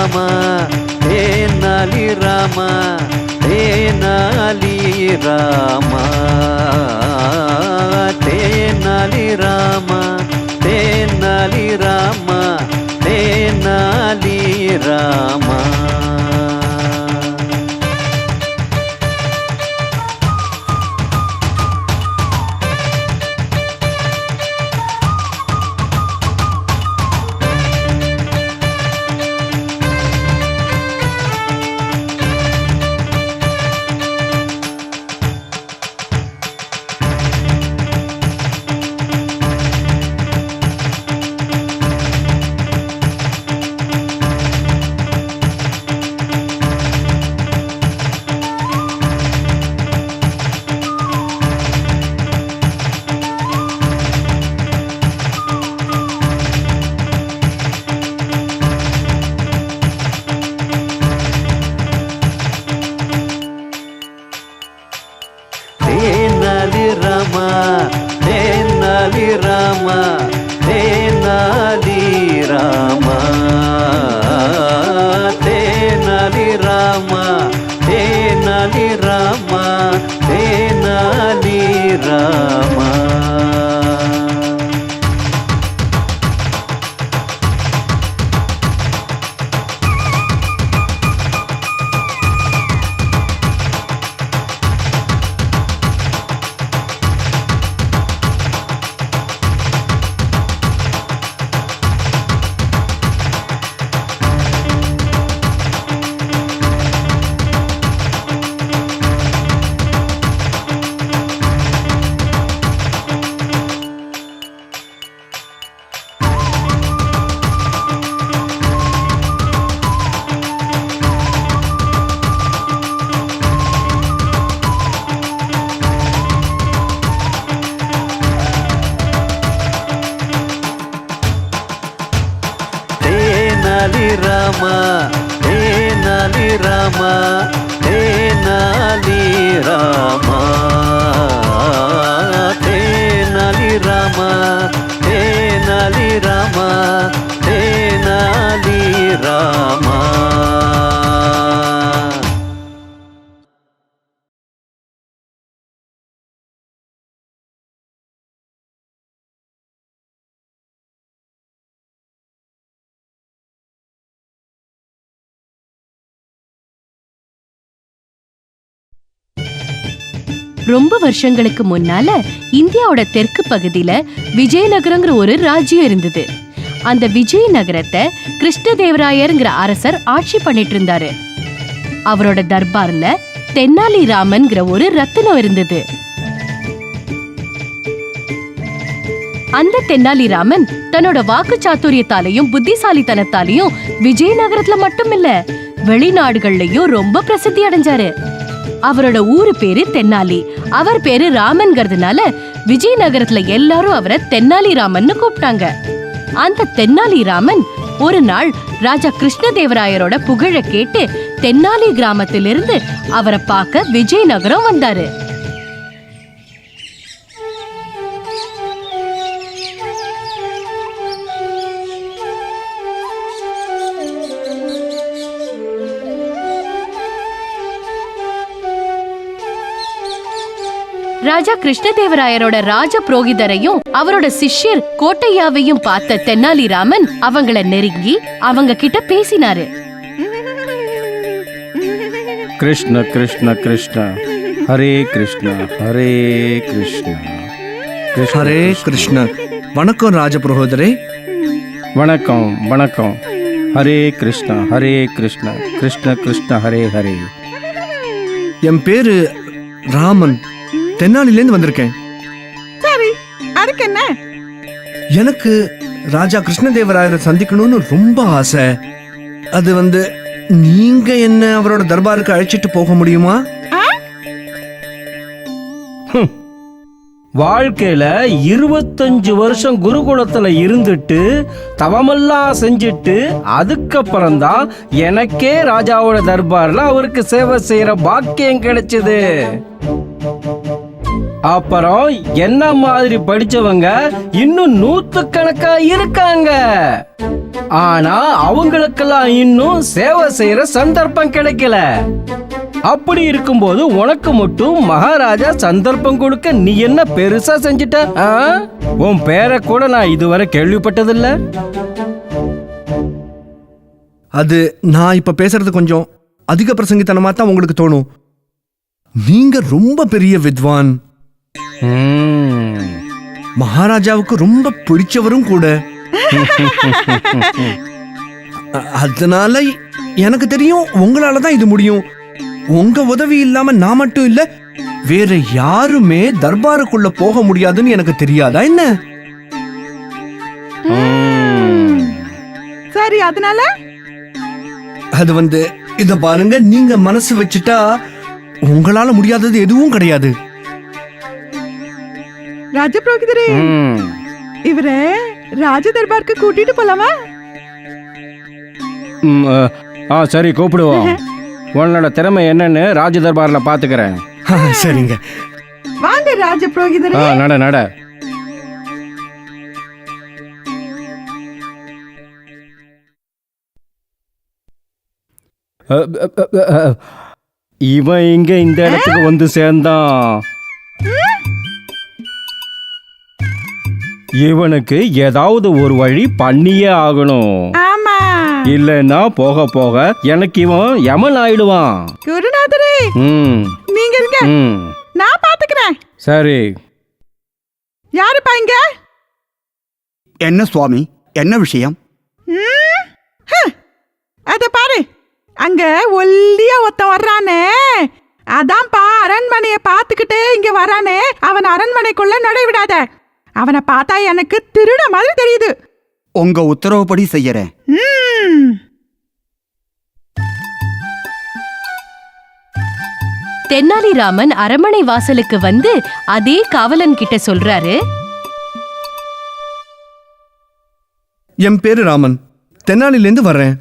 ராமா தேனாலி ராமா தேனாலி ராமா தேனாலி ராமா தேனாலி ராமா தேனாலி ராமா. தேனாலி ராமா தேனாலி ராமா தேனாலி ராமா தேனாலி ராமா தேனாலி ராமா தேனாலி ராமா. தேனாலி ராமா தேனாலி ராமா தேனாலி ராமா தேனாலி ராமா தேனாலி ராமா தேனாலி ராமா. ரொம்ப வருஷங்களுக்கு முன்னால இந்தியாவோட தெற்கு பகுதியில விஜயநகரங்கிற ஒரு ராஜ்யம் இருந்தது. அந்த விஜயநகரத்தை கிருஷ்ணதேவராயர்ங்கிற அரசர் ஆட்சி பண்ணிட்டு இருந்தாரு. அவரோட தர்பார்ல தென்னாலி ராமன்கிற ஒரு ரத்தினம் இருந்தது. அந்த தென்னாலி ராமன் தன்னோட வாக்கு சாத்துரியத்தாலையும் புத்திசாலித்தனத்தாலையும் விஜயநகரத்துல மட்டும் இல்ல, வெளிநாடுகள்லயும் ரொம்ப பிரசித்தி அடைஞ்சாரு. அவரோட ஊரு பேரு தென்னாலி. அவர் பேரு ராமன்கிறதுனால விஜயநகரத்துல எல்லாரும் அவரை தென்னாலி ராமன்னு கூப்பிட்டாங்க. அந்த தென்னாலி ராமன் ஒரு நாள் ராஜா கிருஷ்ணதேவராயரோட புகழ கேட்டு தென்னாலி கிராமத்திலிருந்து அவரை பார்க்க விஜயநகரம் வந்தாரு. ராஜா கிருஷ்ணதேவராயரோட ராஜ புரோகிதரையும் அவரோட சிஷ்யர் கோட்டையாவையும் பார்த்த தென்னாலி ராமன் அவங்கள நெருங்கி அவங்க கிட்ட பேசினாரு. கிருஷ்ண கிருஷ்ண கிருஷ்ண ஹரே கிருஷ்ண ஹரே கிருஷ்ண ஹரே கிருஷ்ண. வணக்கம் ராஜ புரோகிதரே. வணக்கம் வணக்கம். ஹரே கிருஷ்ண ஹரே கிருஷ்ண கிருஷ்ண கிருஷ்ண ஹரே ஹரே. என் பேரு ராமன், தென்னாலிலேருந்து வந்திருக்கேன். சரி, அதுக்கு என்ன? எனக்கு ராஜா கிருஷ்ணதேவராயரை சந்திக்கணும்னு ரொம்ப ஆசை. அது நீங்க என்ன அவரோட தர்பாருக்கு அழைச்சிட்டு போக முடியுமா? வாழ்க்கையில 25 வருஷம் குருகுலத்துல இருந்துட்டு தவமெல்லாம் செஞ்சுட்டு அதுக்கப்புறம்தான் எனக்கே ராஜாவோட தர்பார்ல அவருக்கு சேவை செய்யற பாக்கியம் கிடைச்சது. அப்புறம் என்ன மாதிரி படிச்சவங்க இன்னும் நூத்துக்கணக்கா இருக்காங்க. ஆனா அவங்களுக்கெல்லாம் இன்னும் சேவை செய்யற சந்தர்ப்பம் கிடைக்கல. அப்படி இருக்கும்போது உனக்கு மட்டும் மகாராஜா சந்தர்ப்பம் கொடுக்க நீ என்ன பெருசா செஞ்சிட்ட? உன் பேரை கூட நான் இதுவரை கேள்விப்பட்டதில்ல. அது நான் இப்ப பேசுறது கொஞ்சம் அதிக பிரசங்கித்தனமா தான் உங்களுக்கு தோணும். நீங்க ரொம்ப பெரிய வித்வான், மகாராஜாவுக்கு ரொம்ப பிடிச்சவரும் கூட. அதனால எனக்கு தெரியும் உங்களால தான் இது முடியும். உங்க உதவி இல்லாம நான் மட்டும் இல்ல, வேற யாருமே தர்பாருக்குள்ள போக முடியாதுன்னு எனக்கு தெரியாதா என்ன? சரி, அதனால அது இத பாருங்க, நீங்க மனசு வச்சுட்டா உங்களால முடியாதது எதுவும் கிடையாது. ராஜபுரோகிதரே, இவரை ராஜ தர்பாருக்கு கூட்டிட்டு போலாமா? சரி, கூப்பிடுவோம். உன்னோட திறமை என்னன்னு ராஜ தர்பார்ல பாத்துக்கிறேன். சரிங்க, வாங்க ராஜபுரோகிதரே. நட நட. இவன் இங்க இந்த இடத்துக்கு வந்து சேர்ந்தான். இவனுக்கு ஏதாவது ஒரு வழி பண்ணியே ஆகணும். ஆமா, இல்லன்னா போக போக எனக்கு இவன் யமன் ஆயிடுவான். குருநாதரே, நீங்க இருங்க, நான் பாத்துக்கிறேன். சரி. யாருப்பா இங்க? என்ன சுவாமி, என்ன விஷயம்? அத பாரு, அங்க ஒல்லியா ஒருத்தன் வர்றானே, அதான்ப்பா அரண்மனைய பாத்துக்கிட்டே இங்க வரானே. அவன் அரண்மனைக்குள்ள நுழைவிடாத. அவனை பார்த்தா எனக்கு திருட மாதிரி தெரியுது. உங்க உத்தரவுப்படி செய்யறேன். தென்னாலிராமன் அரண்மனை வாசலுக்கு வந்து அதே காவலன் கிட்ட சொல்றாரு, என் பேரு ராமன், தென்னாலிலேருந்து வர்றேன்.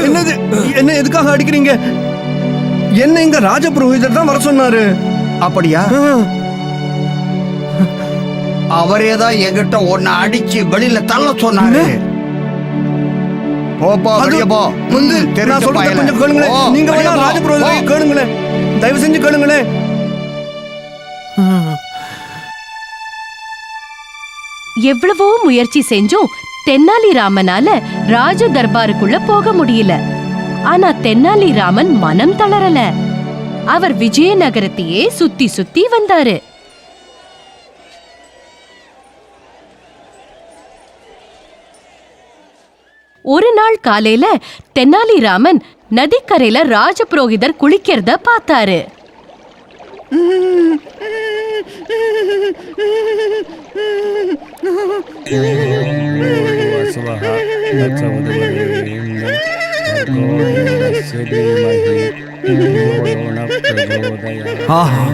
என்னது, என்ன எதுக்காக அடிக்கிறீங்க? என்ன இங்க ராஜபுரோகிதர் தான் வர சொன்னாரு. அப்படியா? அவரேதான் என்கிட்ட ஒன்னு அடிச்சு வெளியில தள்ள சொன்னாரு. போப்பா, வெளிய போ. நான் சொல்றத கொஞ்சம் கேளுங்களேன். நீங்க வேணா ராஜபுரோகிதரை கேளுங்களேன், தயவு செஞ்சு கேளுங்களேன். எவ்வளவோ முயற்சி செஞ்சும் தென்னாலிராமனால ராஜ தர்பாருக்குள்ள போக முடியல. ஆனா தென்னாலிராமன் மனம் தளரல. அவர் விஜயநகரத்தையே சுத்தி சுத்தி வந்தாரு. ஒரு நாள் காலையில தென்னாலிராமன் நதிக்கரையில ராஜபுரோகிதர் குளிக்கிறத பார்த்தாரு. ஆஹா,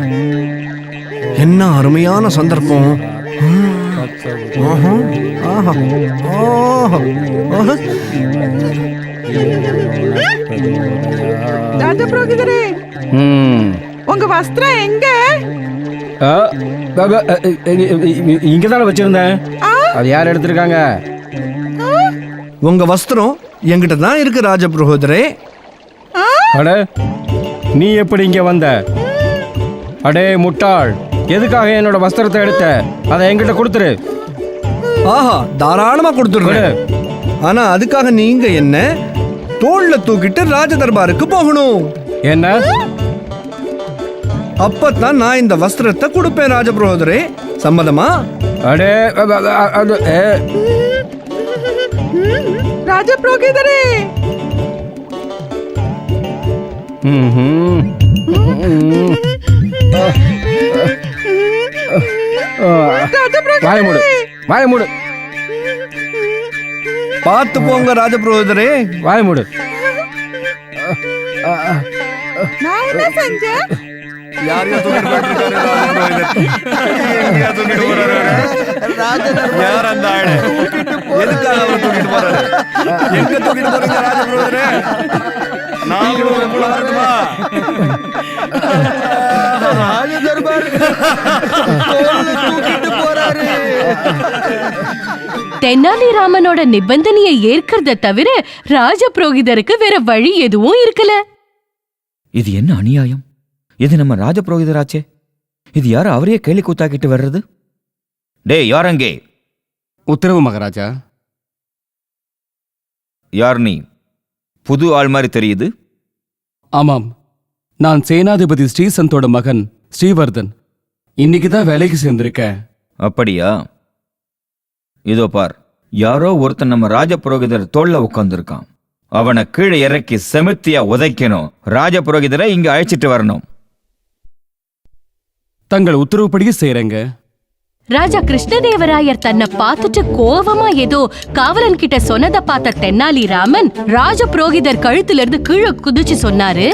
என்ன அருமையான சந்தர்ப்பம். ராஜபுரோகிதரே, உங்க வஸ்திரம் எங்க? இங்கதான வச்சிருந்தேன். அது யார் எடுத்திருக்காங்க? உங்க வஸ்திரம் என்கிட்ட தான் இருக்கு ராஜபுரோகிதரே. அட, நீ எப்படி இங்க வந்த? அடே முட்டாள், எதுக்காக என்னோட வஸ்திரத்தை எடுத்த? அதை என்கிட்ட கொடுத்துரு. ஆஹா, தாராளமா கொடுத்துருவேன். ஆனா அதுக்காக நீங்க என்ன தோள்ல தூக்கிட்டு ராஜ தர்பாருக்கு போகணும். என்ன? அப்பதான் நான் இந்த வஸ்திரத்தை கொடுப்பேன் ராஜபுரோகிதரே. சம்மதமா? அடே, ராஜபுரோகிதரே, வாய மூடு, வாய மூடு. பார்த்து போங்க ராஜபுரோகிதரே, வாய மூடு. நான் என்ன செஞ்சேன்? யாரையும் தூக்கிட்டு போயிட்டு இருக்காரு எங்கேயா தூக்கிட்டு போறாரு? யார் அந்த ஆளு? எதுக்காக அவர் தூக்கிட்டு போறாரு? எங்க தூக்கிட்டு போறீங்க ராஜபுரோகிதரே? நாங்களும் உங்களை வரட்டுமா? தூக்கிட்டு போறாரு. தென்னாலிராமனோட நிபந்தனையை ஏற்கிறத தவிர ராஜபுரோகிதருக்கு வேற வழி எதுவும் இருக்கல. இது என்ன அநியாயம்? இது நம்ம ராஜபுரோகிதராச்சே. இது யாரு அவரையே கேலி கூத்தாக்கிட்டு வர்றது? டே யாரங்கே? உத்தரவு மகாராஜா. யார் நீ? புது ஆள் மாதிரி தெரியுது. ஆமாம், நான் சேனாதிபதி ஸ்ரீசந்தோட மகன் ஸ்ரீவர்தன். இன்னைக்கு தான் வேலைக்கு சேர்ந்திருக்கேன். அப்படியா? இதோ பார், யாரோ ஒருத்தன் நம்ம ராஜபுரோகிதர் தோல்ல உட்கார்ந்துருக்கான். அவனை கீழே இறக்கி செமித்தியா உதைக்கணும். ராஜபுரோகிதரை இங்க அழைச்சிட்டு வரணும். தங்கள் உத்தரவுப்படியே செய்யறேங்க. ராஜா கிருஷ்ணதேவராயர் தன்னை பார்த்துட்டு கோவமா ஏதோ காவலன் கிட்ட சொன்னதை பார்த்த தென்னாலிராமன் ராஜபுரோகிதர் கழுத்துல இருந்து கீழே குதிச்சு சொன்னாரு,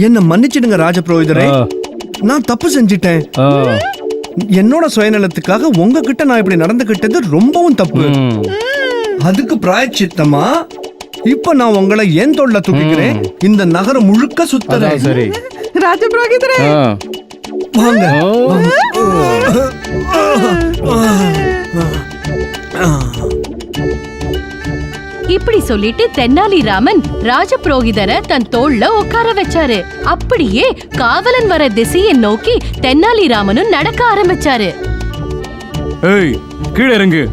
என்ன மன்னிச்சிடுங்க ராஜபுரோகிதரே. நான் தப்பு செஞ்சிட்டேன். என்னோட சுயநலத்துக்காக உங்ககிட்ட நான் இப்படி நடந்துகிட்டது ரொம்பவும் தப்பு. அதுக்கு பிராயச்சித்தமா இப்ப நான் உங்களை ஏன் தோல்ல தூக்கிக்கிறேன். இந்த நகரம் முழுக்க சுத்துறேன். சரி ராஜபுரோகிதரே, வாங்க. இப்படி சொல்லிட்டு தென்னாலிராமன் ராஜபுரோகிதரை தன் தோள்ல உட்கார வச்சாரு. அப்படியே காவலன் வர திசையை நோக்கி தென்னாலிராமனும் நடக்க ஆரம்பிச்சாரு. ஏய், கீழே இறங்கு.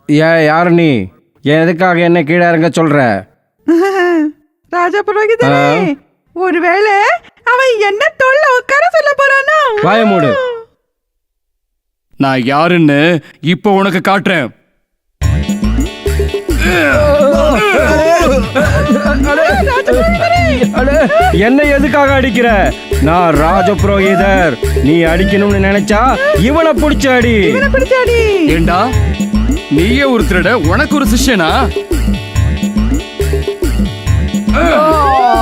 யார் நீ? எதுக்காக என்ன கீழே இறங்க சொல்ற? ராஜபுரோகிதரே, ஒருவேளை அவன் என்ன தோல்ல உட்கார சொல்ல போறானோ? வாய மூடு. நான் யாருன்னு இப்போ உனக்கு காட்டுறேன். என்ன எதுக்காக அடிக்கிற? நான் ராஜபுரோகிதர். நீ அடிக்கணும்னு நினைச்சா இவனை பிடிச்ச அடி. ஏண்டா, நீயே ஒரு திருட, உனக்கு ஒரு சிஷ்யனா?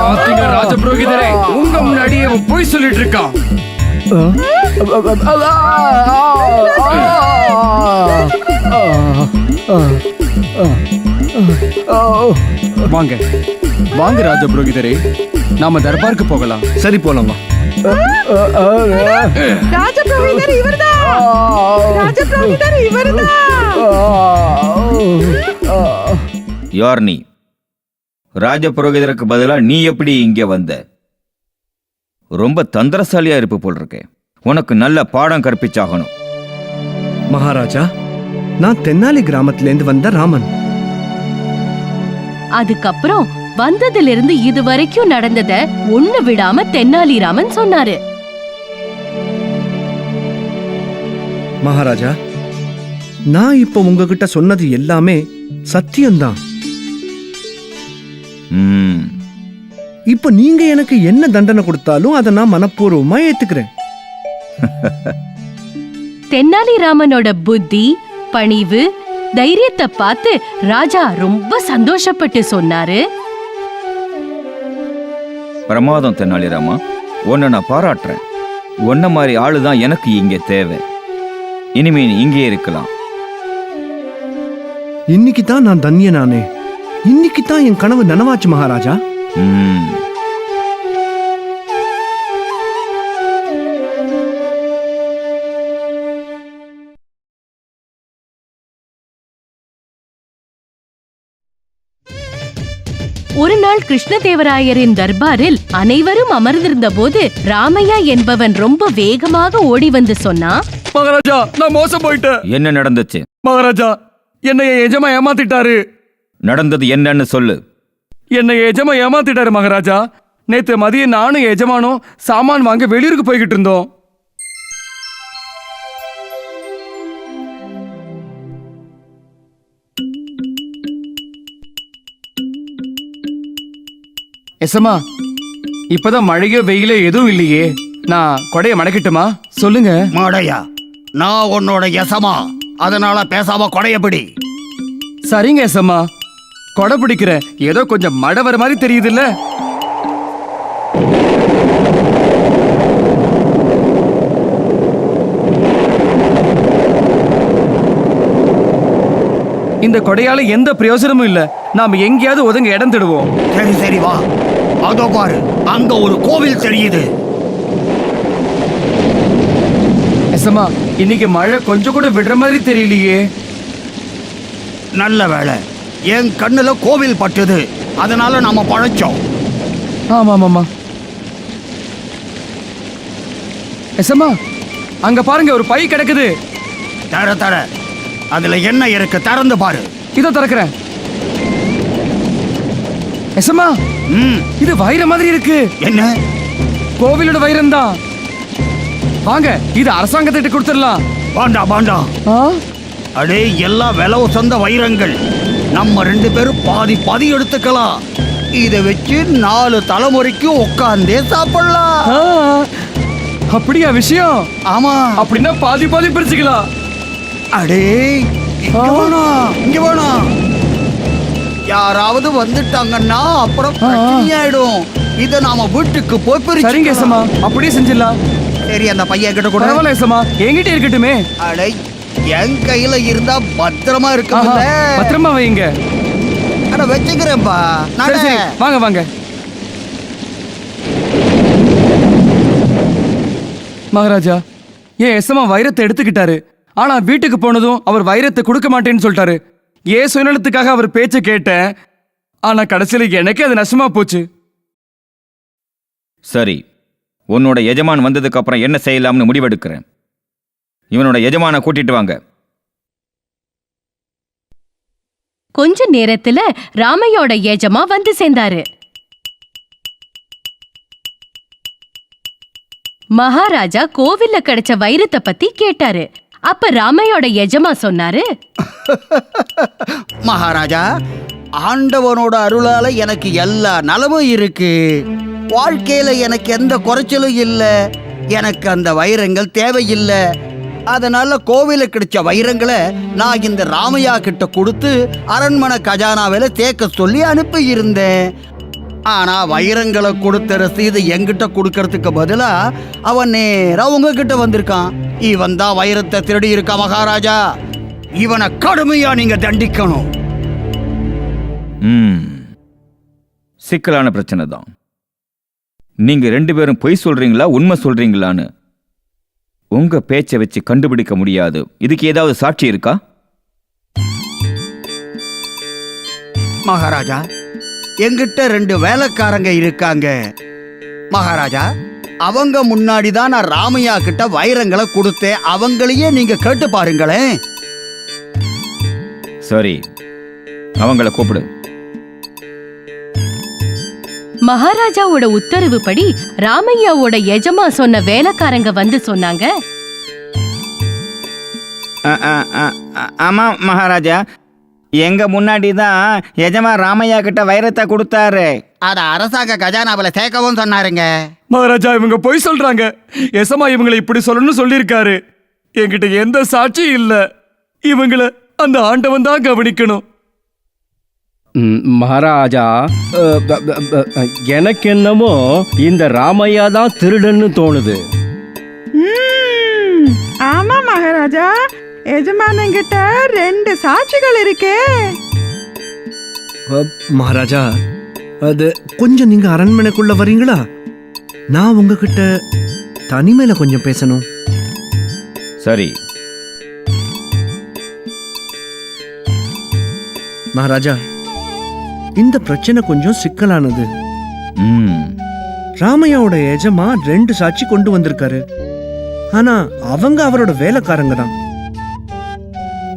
பாத்தீங்க ராஜபுரோகிதரே, உங்க முன்னாடியே அவன் போய் சொல்லிட்டு இருக்கான். வாங்க வாங்க ராஜபுரோகிதரே, நாம தர்பாருக்கு போகலாம். சரி போலாம் வா. ராஜபுரோகிதர் இவர்தான். ராஜபுரோகிதர் இவர்தான். யார் நீ? ராஜபுரோகிதருக்கு பதிலா நீ எப்படி இங்கே வந்த? ரொம்ப தந்திரசாலியா இருப்பு போல் இருக்கே. உனக்கு நல்ல பாடம் கற்பிச்சாகணும். மகாராஜா, நான் தென்னாலி கிராமத்திலேருந்து வந்த ராமன். அதுக்கப்புறம் வந்ததிலிருந்து இதுவரைக்கும் நடந்தத ஒண்ணு விடாம தென்னாலிராமன் சொன்னாரு. மகாராஜா, நான் இப்ப உங்ககிட்ட சொன்னது எல்லாமே சத்தியம்தான். இப்ப நீங்க எனக்கு என்ன தண்டனை கொடுத்தாலும் அதை நான் மனப்பூர்வமா ஏத்துக்கிறேன். தென்னாலிராமனோட புத்தி, பணிவு, தைரியத்தை பார்த்து ராஜா ரொம்ப சந்தோஷப்பட்டு சொன்னாரு, பிரமாதம் தென்னாலிராமா, உன்னை நான் பாராட்டுறேன். உன்ன மாதிரி ஆளுதான் எனக்கு இங்கே தேவை. இனிமே நீ இங்கே இருக்கலாம். இன்னைக்கு தான் நான் தன்யனானே. இன்னைக்கு தான் என் கனவு நனவாச்சு மகாராஜா. ஒரு நாள் கிருஷ்ணதேவராயரின் தர்பாரில் அனைவரும் அமர்ந்திருந்த போது ராமையா என்பவன் ரொம்ப வேகமாக ஓடி வந்து சொன்னா, மகாராஜா, நான் மோசம் போயிட்டேன். என்ன நடந்துச்சு? மகாராஜா, என்னை எஜமா ஏமாத்திட்டாரு. நடந்தது என்னன்னு சொல்லு. என்னை எஜமா ஏமாத்திட்டாரு மகாராஜா. நேத்து மதியம் நானும் எஜமானும் சாமான் வாங்க வெளியூருக்கு போய்கிட்டு இருந்தோம். எசமா, இப்பதான் மழையோ வெயிலோ எதுவும் இல்லையே. நான் கொடைய மடக்கிட்டுமா? சொல்லுங்க. மாடையா, நான் உன்னோட எசமா, அதனால பேசாம கொடையபடி. சரிங்க எசமா, கொடை பிடிக்கிறேன். ஏதோ கொஞ்சம் மழை வர மாதிரி தெரியுது இல்ல? இந்த கொடையால எந்த பிரயோஜனமும் இல்ல. நாம எங்கேயாவது ஒதுங்க இடம் தேடுவோம். சரி சரி வா. அதோ பாரு, அங்க ஒரு கோவில் தெரியுது. எசமா, இன்னைக்கு மழை கொஞ்சம் கூட விடுற மாதிரி தெரியலையே. நல்ல வேளை என் கண்ணுல கோவில் பட்டுது, அதனால நாம பழைச்சோம். ஆமா ஆமாமா. எசமா, அங்க பாருங்க, ஒரு பை கிடக்குது. தர தர, அதுல என்ன இருக்கு, திறந்து பாரு. இதோ திறக்கிறேன். எசமா, இது வைர மாதிரி இருக்கு. என்ன? கோவிலோட வைரம் தான். வாங்க, இது அரசாங்கத்திட்ட கொடுத்துடலாம். வேண்டாம் வேண்டாம். அடே, எல்லாம் விலை உசந்த வைரங்கள். நம்ம 2 பேரும் பாதி பாதி எடுத்துக்கலாம். இதை வச்சு 4 தலைமுறைக்கு உட்கார்ந்தே சாப்பிடலாம். அப்படியா விஷயம்? ஆமா. அப்படின்னா பாதி பாதி பிரிச்சுக்கலாம். அடே, இங்க வேணாம், இங்க வேணாம். யாராவது வந்துட்டாங்கன்னா அப்புறம் பிரச்சனையாயிடும். இத நாம வீட்டுக்கு போய் பிரிச்சு. சரிங்க எசமா, அப்படியே செஞ்சிடலாம். சரி, அந்த பையன் கிட்ட கூட. பரவாயில்ல எசமா, என்கிட்ட இருக்கட்டுமே. அடே, என் கையில இருந்தா பத்திரமா இருக்கும்ல. பத்திரமா வைங்க. அட, வச்சுக்கிறேன்பா. சரி சரி, வாங்க வாங்க. மகாராஜா, ஏன் எசமா வைரத்தை எடுத்துக்கிட்டாரு. ஆனா வீட்டுக்கு போனதும் அவர் வைரத்தை கொடுக்க மாட்டேன்னு சொல்லிட்டாரு. ஏன் சுயநலத்துக்காக அவர் பேச்ச கேட்டேன். ஆனா கடைசியில எனக்கு அது நஷ்டமா போச்சு. சரி, உன்னோட எஜமான் வந்ததுக்கு அப்புறம் என்ன செய்யலாம்னு முடிவெடுக்கிறேன். இவனோட எஜமான கூட்டிட்டு வாங்க. கொஞ்ச நேரத்துல ராமையோட எஜமா வந்து சேர்ந்தாரு. மகாராஜா கோவில்ல கிடைச்ச வைரத்தை பத்தி கேட்டாரு. அப்ப ராமையோட எஜமா சொன்னாரு, மகாராஜா, ஆண்டவனோட அருளால எனக்கு எல்லா நலமும் இருக்கு. வாழ்க்கையில எனக்கு எந்த குறைச்சலும் இல்ல. எனக்கு அந்த வைரங்கள் தேவையில்லை. அதனால கோவில கிடைச்ச வைரங்களை நான் இந்த ராமையா கிட்ட கொடுத்து அரண்மனை கஜானாவில தேக்க சொல்லி அனுப்பி இருந்தேன். ஆனா வைரங்களை கொடுத்த ரசீது என்கிட்ட கொடுக்கறதுக்கு பதிலா அவன் நேரா உங்ககிட்ட வந்திருக்கான். இவன் தான் வைரத்தை திருடி இருக்கா. மகாராஜா, இவனை கடுமையா நீங்க தண்டிக்கணும். சிக்கலான பிரச்சனை தான். நீங்க 2 பேரும் பொய் சொல்றீங்களா உண்மை சொல்றீங்களான்னு உங்க பேச்சை வச்சு கண்டுபிடிக்க முடியாது. இதுக்கு ஏதாவது சாட்சி இருக்கா? மகாராஜா, எங்கிட்ட 2 வேலைக்காரங்க இருக்காங்க. மகாராஜா, அவங்க முன்னாடி தான் நான் ராமையா கிட்ட வைரங்களை கொடுத்தேன். அவங்களையே நீங்க கேட்டு பாருங்களேன். சரி, அவங்கள கூப்பிடு. மகாராஜாவோட உத்தரவுப்படி ராமையாவோட எஜமா சொன்ன வேலைக்காரங்க வந்து சொன்னாங்க, ஆமா மகாராஜா, எங்க முன்னாடி தான் எஜமா ராமையா கிட்ட வைரத்தை கொடுத்தாரு. அத அரசாங்க கஜானாவில சேர்க்கவும் சொன்னாருங்க. மகாராஜா, இவங்க பொய் சொல்றாங்க. எசமா இவங்களை இப்படி சொல்லணும்னு சொல்லியிருக்காரு. என்கிட்ட எந்த சாட்சியும் இல்ல. இவங்களை அந்த ஆண்டவன் தான் கவனிக்கணும். மகாராஜா, எனக்கு என்னமோ இந்த ராமையா தான் திருடன்னு தோணுது. ஆமா மகாராஜா, எஜமானங்கிட்ட 2 சாட்சிகள் இருக்கே. மகாராஜா, அது கொஞ்சம் நீங்க அரண்மனைக்குள்ள வரீங்களா? நான் உங்ககிட்ட தனிமையில கொஞ்சம் பேசணும். சரி. மகாராஜா, இந்த பிரச்சனை கொஞ்சம் சிக்கலானது. ராமையாவோட எஜமா 2 சாட்சி கொண்டு வந்திருக்காரு. ஆனா அவங்க அவரோட வேலைக்காரங்க தான்.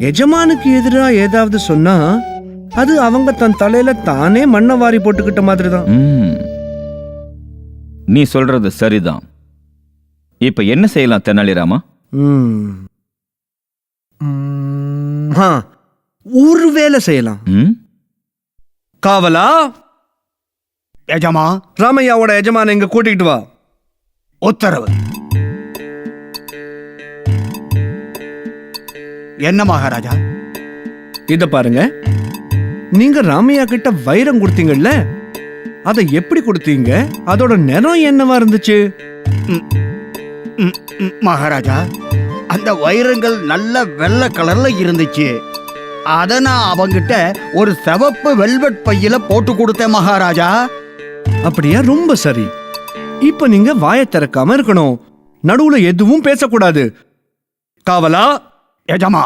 எஜமானுக்கு எதிரா ஏதாவது சொன்னா அது அவங்க தன் தலையில தானே மண்ணை வாரி போட்டுக்கிட்ட மாதிரி தான். நீ சொல்றது சரிதான். இப்ப என்ன செய்யலாம் தெனாலிராமா? ஒரு வேலை செய்யலாம். காவலா, எஜமா, ராமையாவோட எஜமான இங்க கூட்டிட்டு வா. உத்தரவு. என்ன மகாராஜா? இத பாருங்க, நீங்க ராமையா கிட்ட வைரம் கொடுத்தீங்கல்ல, அதை எப்படி கொடுத்தீங்க? அதோட நிறம் என்னவா இருந்துச்சு? மகாராஜா, அந்த வைரங்கள் நல்ல வெள்ளை கலர்ல இருந்துச்சு. அத நான் அவங்கிட்ட ஒரு சிவப்பு வெல்வெட் பையில போட்டு கொடுத்தேன் மகாராஜா. அப்படியா? ரொம்ப சரி. இப்ப நீங்க வாயை திறக்காம இருக்கணும். நடுவுல எதுவும் பேசக்கூடாது. காவலா, எஜமா,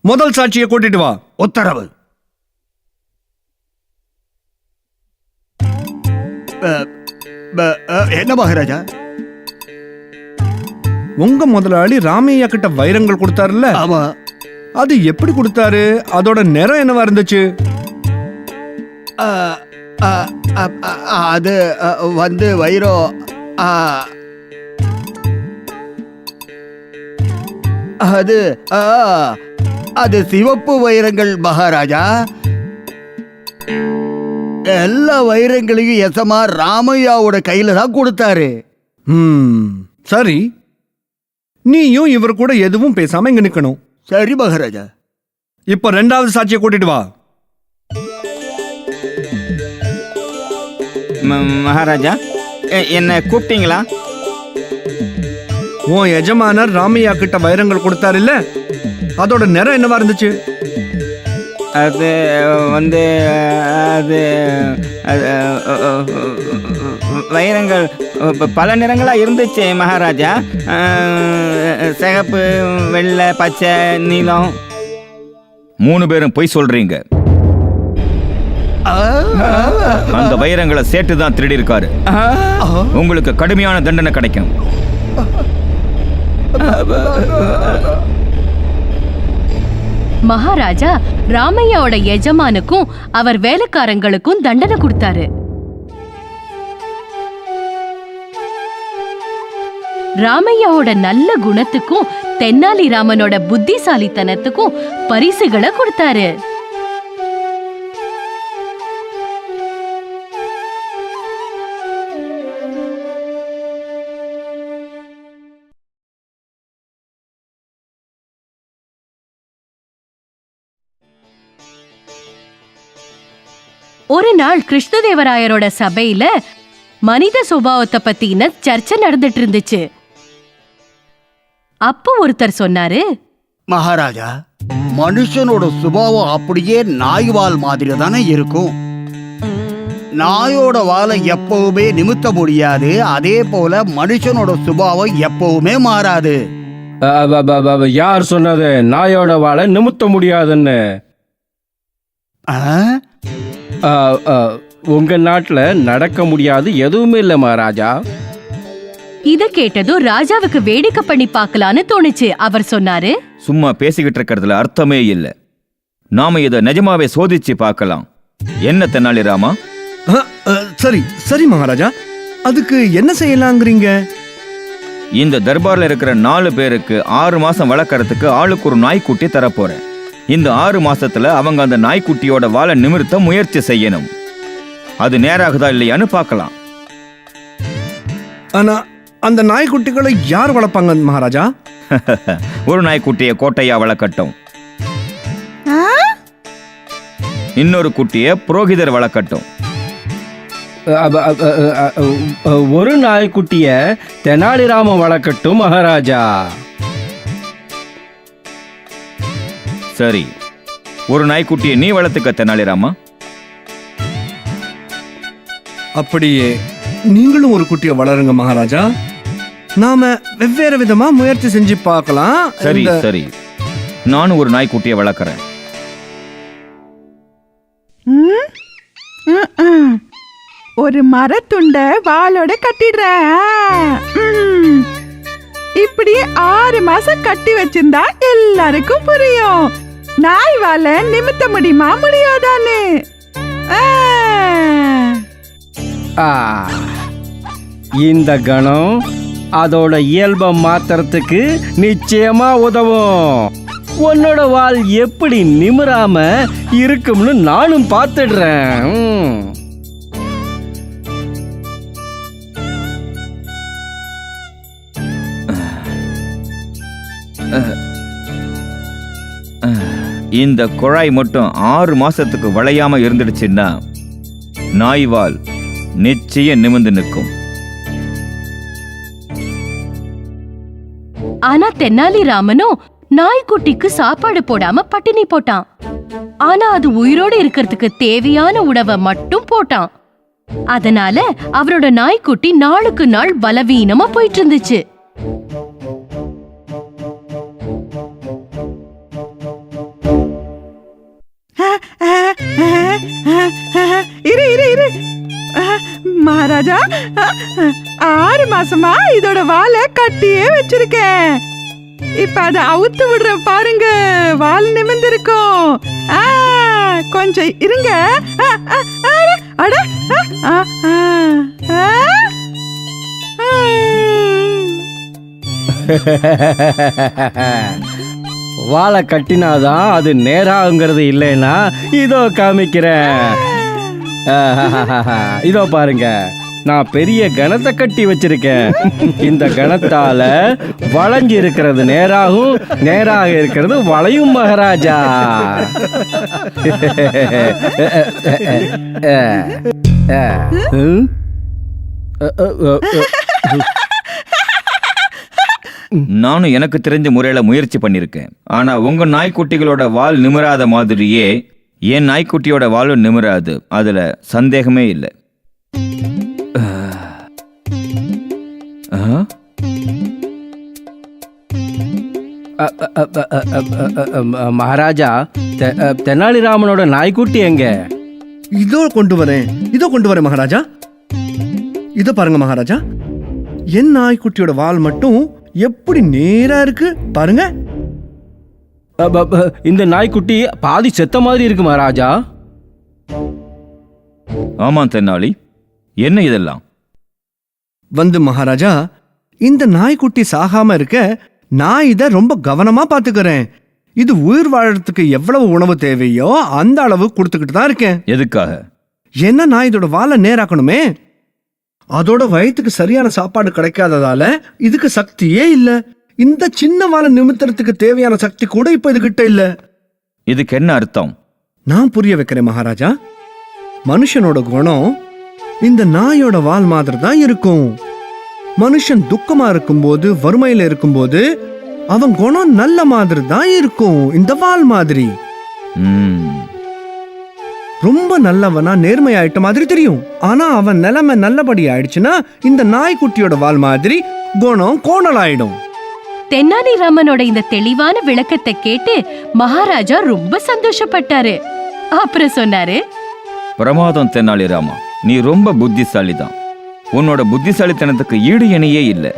முதல் சாட்சியை கூட்டிட்டு வா. உத்தரவு. என்ன மகாராஜா? உங்க முதலாளி ராமையா கிட்ட வைரங்கள் கொடுத்தாருல்ல, ஆமா. அது எப்படி கொடுத்தாரு? அதோட நிறம் என்னவா இருந்துச்சு? அது வந்து வைரம். அது அது சிவப்பு வைரங்கள் மகாராஜா. எல்லா வைரங்களையும் எசமா ராமையாவோட கையில தான் கொடுத்தாரு. சரி, நீயும் இவர் கூட எதுவும் பேசாம இங்க நிக்கணும். சரி மகாராஜா. இப்ப ரெண்டாவது சாட்சியை கூட்டிட்டு வா. மகாராஜா, என்ன கூப்பிட்டீங்களா? உன் எஜமானர் ராமையா கிட்ட வைரங்கள் கொடுத்தாரு இல்ல, அதோட நிறம் என்னவா இருந்துச்சு? அது வந்து வைரங்கள் பல நிறங்களா இருந்துச்சு மகாராஜா. சிகப்பு, வெள்ளை, பச்சை, நீலம். 3 பேரும் பொய் சொல்றீங்க. அந்த வைரங்களை சேட்டு தான் திருடி இருக்காரு. உங்களுக்கு கடுமையான தண்டனை கிடைக்கும். மகாராஜா ராமையாவோட எஜமானுக்கும் அவர் வேலைக்காரங்களுக்கும் தண்டனை கொடுத்தாரு. ராமையாவோட நல்ல குணத்துக்கும் தென்னாலி ராமனோட புத்திசாலித்தனத்துக்கும் பரிசுகளை கொடுத்தாரு. ஒரு நாள் கிருஷ்ணதேவராயரோட சபையில மனித சுபாவத்தை பத்தின சர்ச்சை நடந்துட்டு இருந்துச்சு. அப்போ ஒருத்தர் சொன்னாரு, மகாராஜா, மனுஷனோட சுபாவம் அப்படியே நாய் வால் மாதிரி தானே இருக்கும். நாயோட வாலை எப்பவுமே நிமித்த முடியாது, அதே போல மனுஷனோட சுபாவம் எப்பவுமே மாறாது. யார் சொன்னது நாயோட வாழை நிமித்த முடியாதுன்னு? உங்க நாட்டுல நடக்க முடியாது எதுவுமே இல்ல மகாராஜா. இத கேட்டதும் ராஜாவுக்கு வேடிக்கை பண்ணி பார்க்கலான்னு தோணுச்சு. அவர் சொன்னாரு, சும்மா பேசிக்கிட்டு இருக்கிறதுல அர்த்தமே இல்லை. நாம இதை நிஜமாவே சோதிச்சு பார்க்கலாம். என்ன தென்னாலி ராமா? சரி சரி மகாராஜா, அதுக்கு என்ன செய்யலாங்கிறீங்க? இந்த தர்பார்ல இருக்கிற 4 பேருக்கு 6 மாசம் வளர்க்கறதுக்கு ஆளுக்கு ஒரு நாய்க்குட்டி தரப்போறேன். இந்த 6 மாசத்துல அவங்க அந்த நாய்க்குட்டியோட வாழை நிமிர்த்த முயற்சி செய்யணும். அது நேராகுதா இல்லையான்னு பார்க்கலாம். ஆனா அந்த நாய்க்குட்டிகளை யார் வளர்ப்பாங்க மகாராஜா? ஒரு நாய்க்குட்டியை கோட்டையா வளர்க்கட்டும், இன்னொரு குட்டியை புரோகிதர் வளர்க்கட்டும், ஒரு நாய்க்குட்டிய தெனாலிராமன் வளர்க்கட்டும் மகாராஜா. சரி, ஒரு நாய்க்குட்டியை நீ வளர்த்துக்க தெனாலிராமா. அப்படியே நீங்களும் ஒரு குட்டியை வளருங்க மகாராஜா. நாம வெவ்வேறு விதமா முயற்சி செஞ்சு பார்க்கலாம். சரி சரி, நானும் ஒரு நாய்க்குட்டியை வளர்க்கறேன். ஒரு மரத்துண்ட வாளோட கட்டிடுறேன். இப்படி 6 மாசம் கட்டி வச்சிருந்தா எல்லாருக்கும் புரியும் நாய் வாழை நிமித்த முடியுமா முடியாதான்னு. இந்த கணம் அதோட இயல்பை மாத்துறதுக்கு நிச்சயமா உதவும். உன்னோட வால் எப்படி நிமிராம இருக்கும்னு நானும் பார்த்துடுறேன். இந்த குழாய் மட்டும் 6 மாசத்துக்கு வளையாம இருந்துடுச்சுன்னா நாய்வால் நிச்சயம் நிமிர்ந்து நிற்கும். ஆனா தென்னாலி ராமனும் நாய்க்குட்டிக்கு சாப்பாடு போடாம பட்டினி போட்டான். ஆனா அது உயிரோடு இருக்கிறதுக்கு தேவையான உணவை மட்டும் போட்டான். அதனால அவரோட நாய்க்குட்டி நாளுக்கு நாள் பலவீனமா போயிட்டு இருந்துச்சு. இரு இரு இரு மகாராஜா, 6 மாசமா இதோட வாலை கட்டியே வச்சிருக்கேன். இப்ப அத அவுத்து விடுற பாருங்க, வால் நிமிர்ந்திருக்கும். கொஞ்சம் இருங்க. அட வாழை கட்டினாதான் அது நேராகுங்கிறது இல்லைன்னா இதோ காமிக்கிறேன். இதோ பாருங்க, நான் பெரிய கணத்தை கட்டி வச்சிருக்கேன். இந்த கணத்தால வளைஞ்சு இருக்கிறது நேராகும், நேராக இருக்கிறது வளையும் மகாராஜா. நானும் எனக்கு தெரிஞ்ச முறையில முயற்சி பண்ணிருக்கேன். ஆனா உங்க நாய்க்குட்டிகளோட வால் நிமிராத மாதிரியே என் நாய்க்குட்டியோட வாலும் நிமிராது. அதுல சந்தேகமே இல்லை. மகாராஜா, தெனாலிராமனோட நாய்க்குட்டி எங்க? இதோ கொண்டு வரேன் மகாராஜா. இதோ பாருங்க மகாராஜா, என் நாய்க்குட்டியோட வால் மட்டும் எப்படி நேரா இருக்கு பாருங்க. இந்த நாய்க்குட்டி பாதி செத்த மாதிரி இருக்கு மகாராஜா. ஆமா தென்னாலி, என்ன இதெல்லாம்? மகாராஜா, இந்த நாய்க்குட்டி சாகாம இருக்க நான் இத ரொம்ப கவனமா பாத்துக்கிறேன். இது உயிர் வாழறதுக்கு எவ்வளவு உணவு தேவையோ அந்த அளவு கொடுத்துக்கிட்டு தான் இருக்கேன். எதுக்காக? என்ன, நான் இதோட வாலை நேராக்கணுமே. அதோட வயிற்றுக்கு சரியான சாப்பாடு கிடைக்காததால இதுக்கு சக்தியே இல்ல. இந்த சின்ன வாலை நிமித்தறதுக்கு தேவையான சக்தி கூட இப்ப இதுகிட்ட இல்ல. இதுக்கு என்ன அர்த்தம்? நான் புரிய வைக்கிறேன் மகாராஜா. மனுஷனோட குணம் இந்த நாயோட வால் மாதிரி தான் இருக்கும். மனுஷன் துக்கமா இருக்கும்போது, வறுமையில இருக்கும்போது அவன் குணம் நல்ல மாதிரி தான் இருக்கும், இந்த வால் மாதிரி. ரொம்ப நல்லவனா நேர்மையாயிட்ட மாதிரி தெரியும். ஆனா அவன் நிலைமை நல்லபடி ஆயிடுச்சுன்னா இந்த நாய்க்குட்டியோட வால் மாதிரி குணம் கோணலாயிடும். தென்னாலிராமனோட இந்த தெளிவான விளக்கத்தை கேட்டு மகாராஜா ரொம்ப சந்தோஷப்பட்டாரு. அப்புறம் சொன்னாரு, பிரமாதம் தென்னாலிராமா, நீ ரொம்ப புத்திசாலி தான். உன்னோட புத்திசாலித்தனத்துக்கு ஈடு இணையே இல்லை.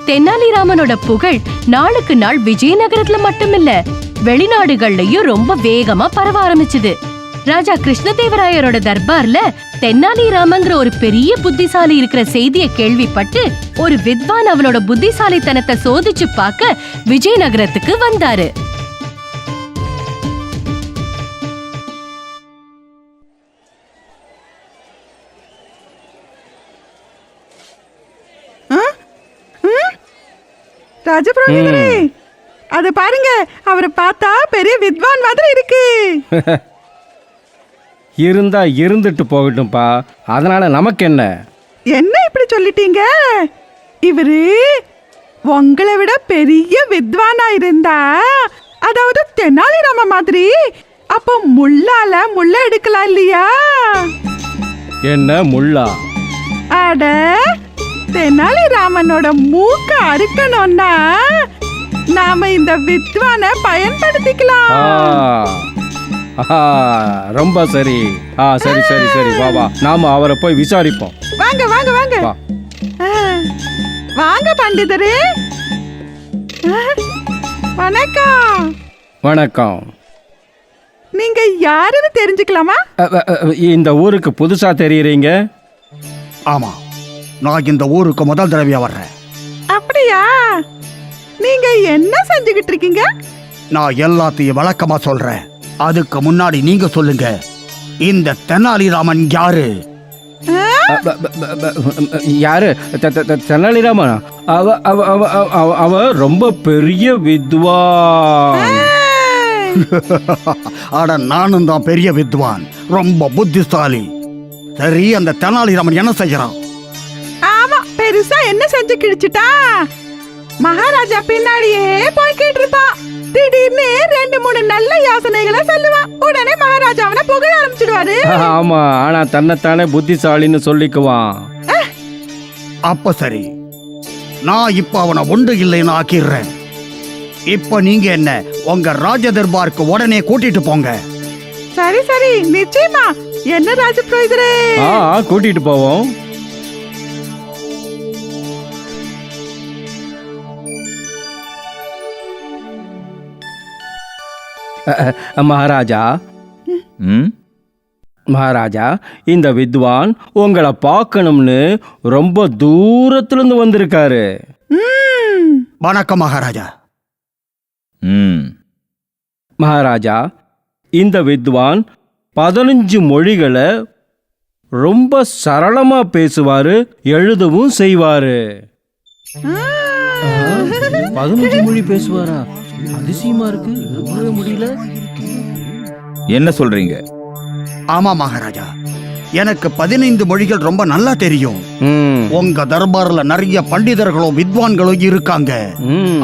தென்னாலிராமனோட புகழ் நாளுக்கு நாள் விஜயநகரத்துல மட்டுமில்ல, வெளிநாடுகள்லயும் ரொம்ப வேகமா பரவ ஆரம்பிச்சுது. ராஜா கிருஷ்ணதேவராயரோட தர்பார்ல தென்னாலிராமங்கிற ஒரு பெரிய புத்திசாலி இருக்கிற செய்திய கேள்விப்பட்டு ஒரு வித்வான் அவனோட புத்திசாலித்தனத்தை சோதிச்சு பார்க்க விஜயநகரத்துக்கு வந்தாரு. ராஜபுரோகிதரே, அத பாருங்க, அவரை பார்த்தா பெரிய வித்வான் மாதிரி இருக்கு. இருந்தா இருந்துட்டு போகட்டும்பா, அதனால நமக்கு என்ன? என்ன இப்படி சொல்லிட்டீங்க? இவரு உங்களை விட பெரிய வித்வானா இருந்தா, அதாவது தெனாலிராம மாதிரி, அப்போ முள்ளால முள்ள எடுக்கலாம் இல்லையா? என்ன முள்ளா? அட, தெனாலிராமனோட மூக்க அறுக்கணும்னா நாம இந்த வித்வான பயன்படுத்திக்கலாம். ரொம்ப சரி. சரி சரி சரி, வா வா, நாம அவரை போய் விசாரிப்போம். வாங்க வாங்க வாங்க வாங்க பண்டிதரே. வணக்கம். வணக்கம். நீங்க யாருன்னு தெரிஞ்சுக்கலாமா? இந்த ஊருக்கு புதுசா தெரியுறீங்க? ஆமா, நான் இந்த ஊருக்கு முதல் தடவையா வர்றேன். அப்படியா? நீங்க என்ன செஞ்சுக்கிட்டு இருக்கீங்க? நான் எல்லாத்தையும் வழக்கமா சொல்றேன். அதுக்கு முன்னாடி நீங்க சொல்லுங்க, இந்த தெனாலிராமன் யாரு? யாரு? தெனாலிராமன் அவ ரொம்ப பெரிய வித்வான். ஆட நானும் தான் பெரிய வித்வான், ரொம்ப புத்திசாலி. சரி, அந்த தெனாலிராமன் என்ன செய்யறான்? ஆமா, பெருசா என்ன செஞ்சு கிழிச்சிட்டா? மகாராஜா பின்னாடியே போய்கிட்டு இருப்பான். திடீர்னு 2-3 நல்ல யோசனைகளை சொல்லுவான். உடனே மகாராஜா அவனை புகழ ஆரம்பிச்சிடுவாரு. ஆமா, ஆனா தன்னைத்தானே புத்திசாலின்னு சொல்லிக்குவான். அப்ப சரி, நான் இப்ப அவனை ஒன்று இல்லைன்னு ஆக்கிடுறேன். இப்ப நீங்க என்ன உங்க ராஜ தர்பாருக்கு உடனே கூட்டிட்டு போங்க. சரி சரி, நிச்சயமா. என்ன ராஜபுரோகிதரே? கூட்டிட்டு போவோம். மகாராஜா, மகாராஜா, இந்த வித்வான் உங்களை பார்க்கணும்னு ரொம்ப தூரத்துல இருந்து வந்திருக்காரு. வணக்கம் மகாராஜா. மகாராஜா, இந்த வித்வான் 15 மொழிகளை ரொம்ப சரளமா பேசுவாரு, எழுதவும் செய்வாரு. 15 மொழி பேசுவாரா? அதிசயமா இருக்கு, நம்பவே முடியல. என்ன சொல்றீங்க? ஆமா மகாராஜா, எனக்கு 15 மொழிகள் ரொம்ப நல்லா தெரியும். உங்க தர்பார்ல நிறைய பண்டிதர்களும் வித்வான்களும் இருக்காங்க.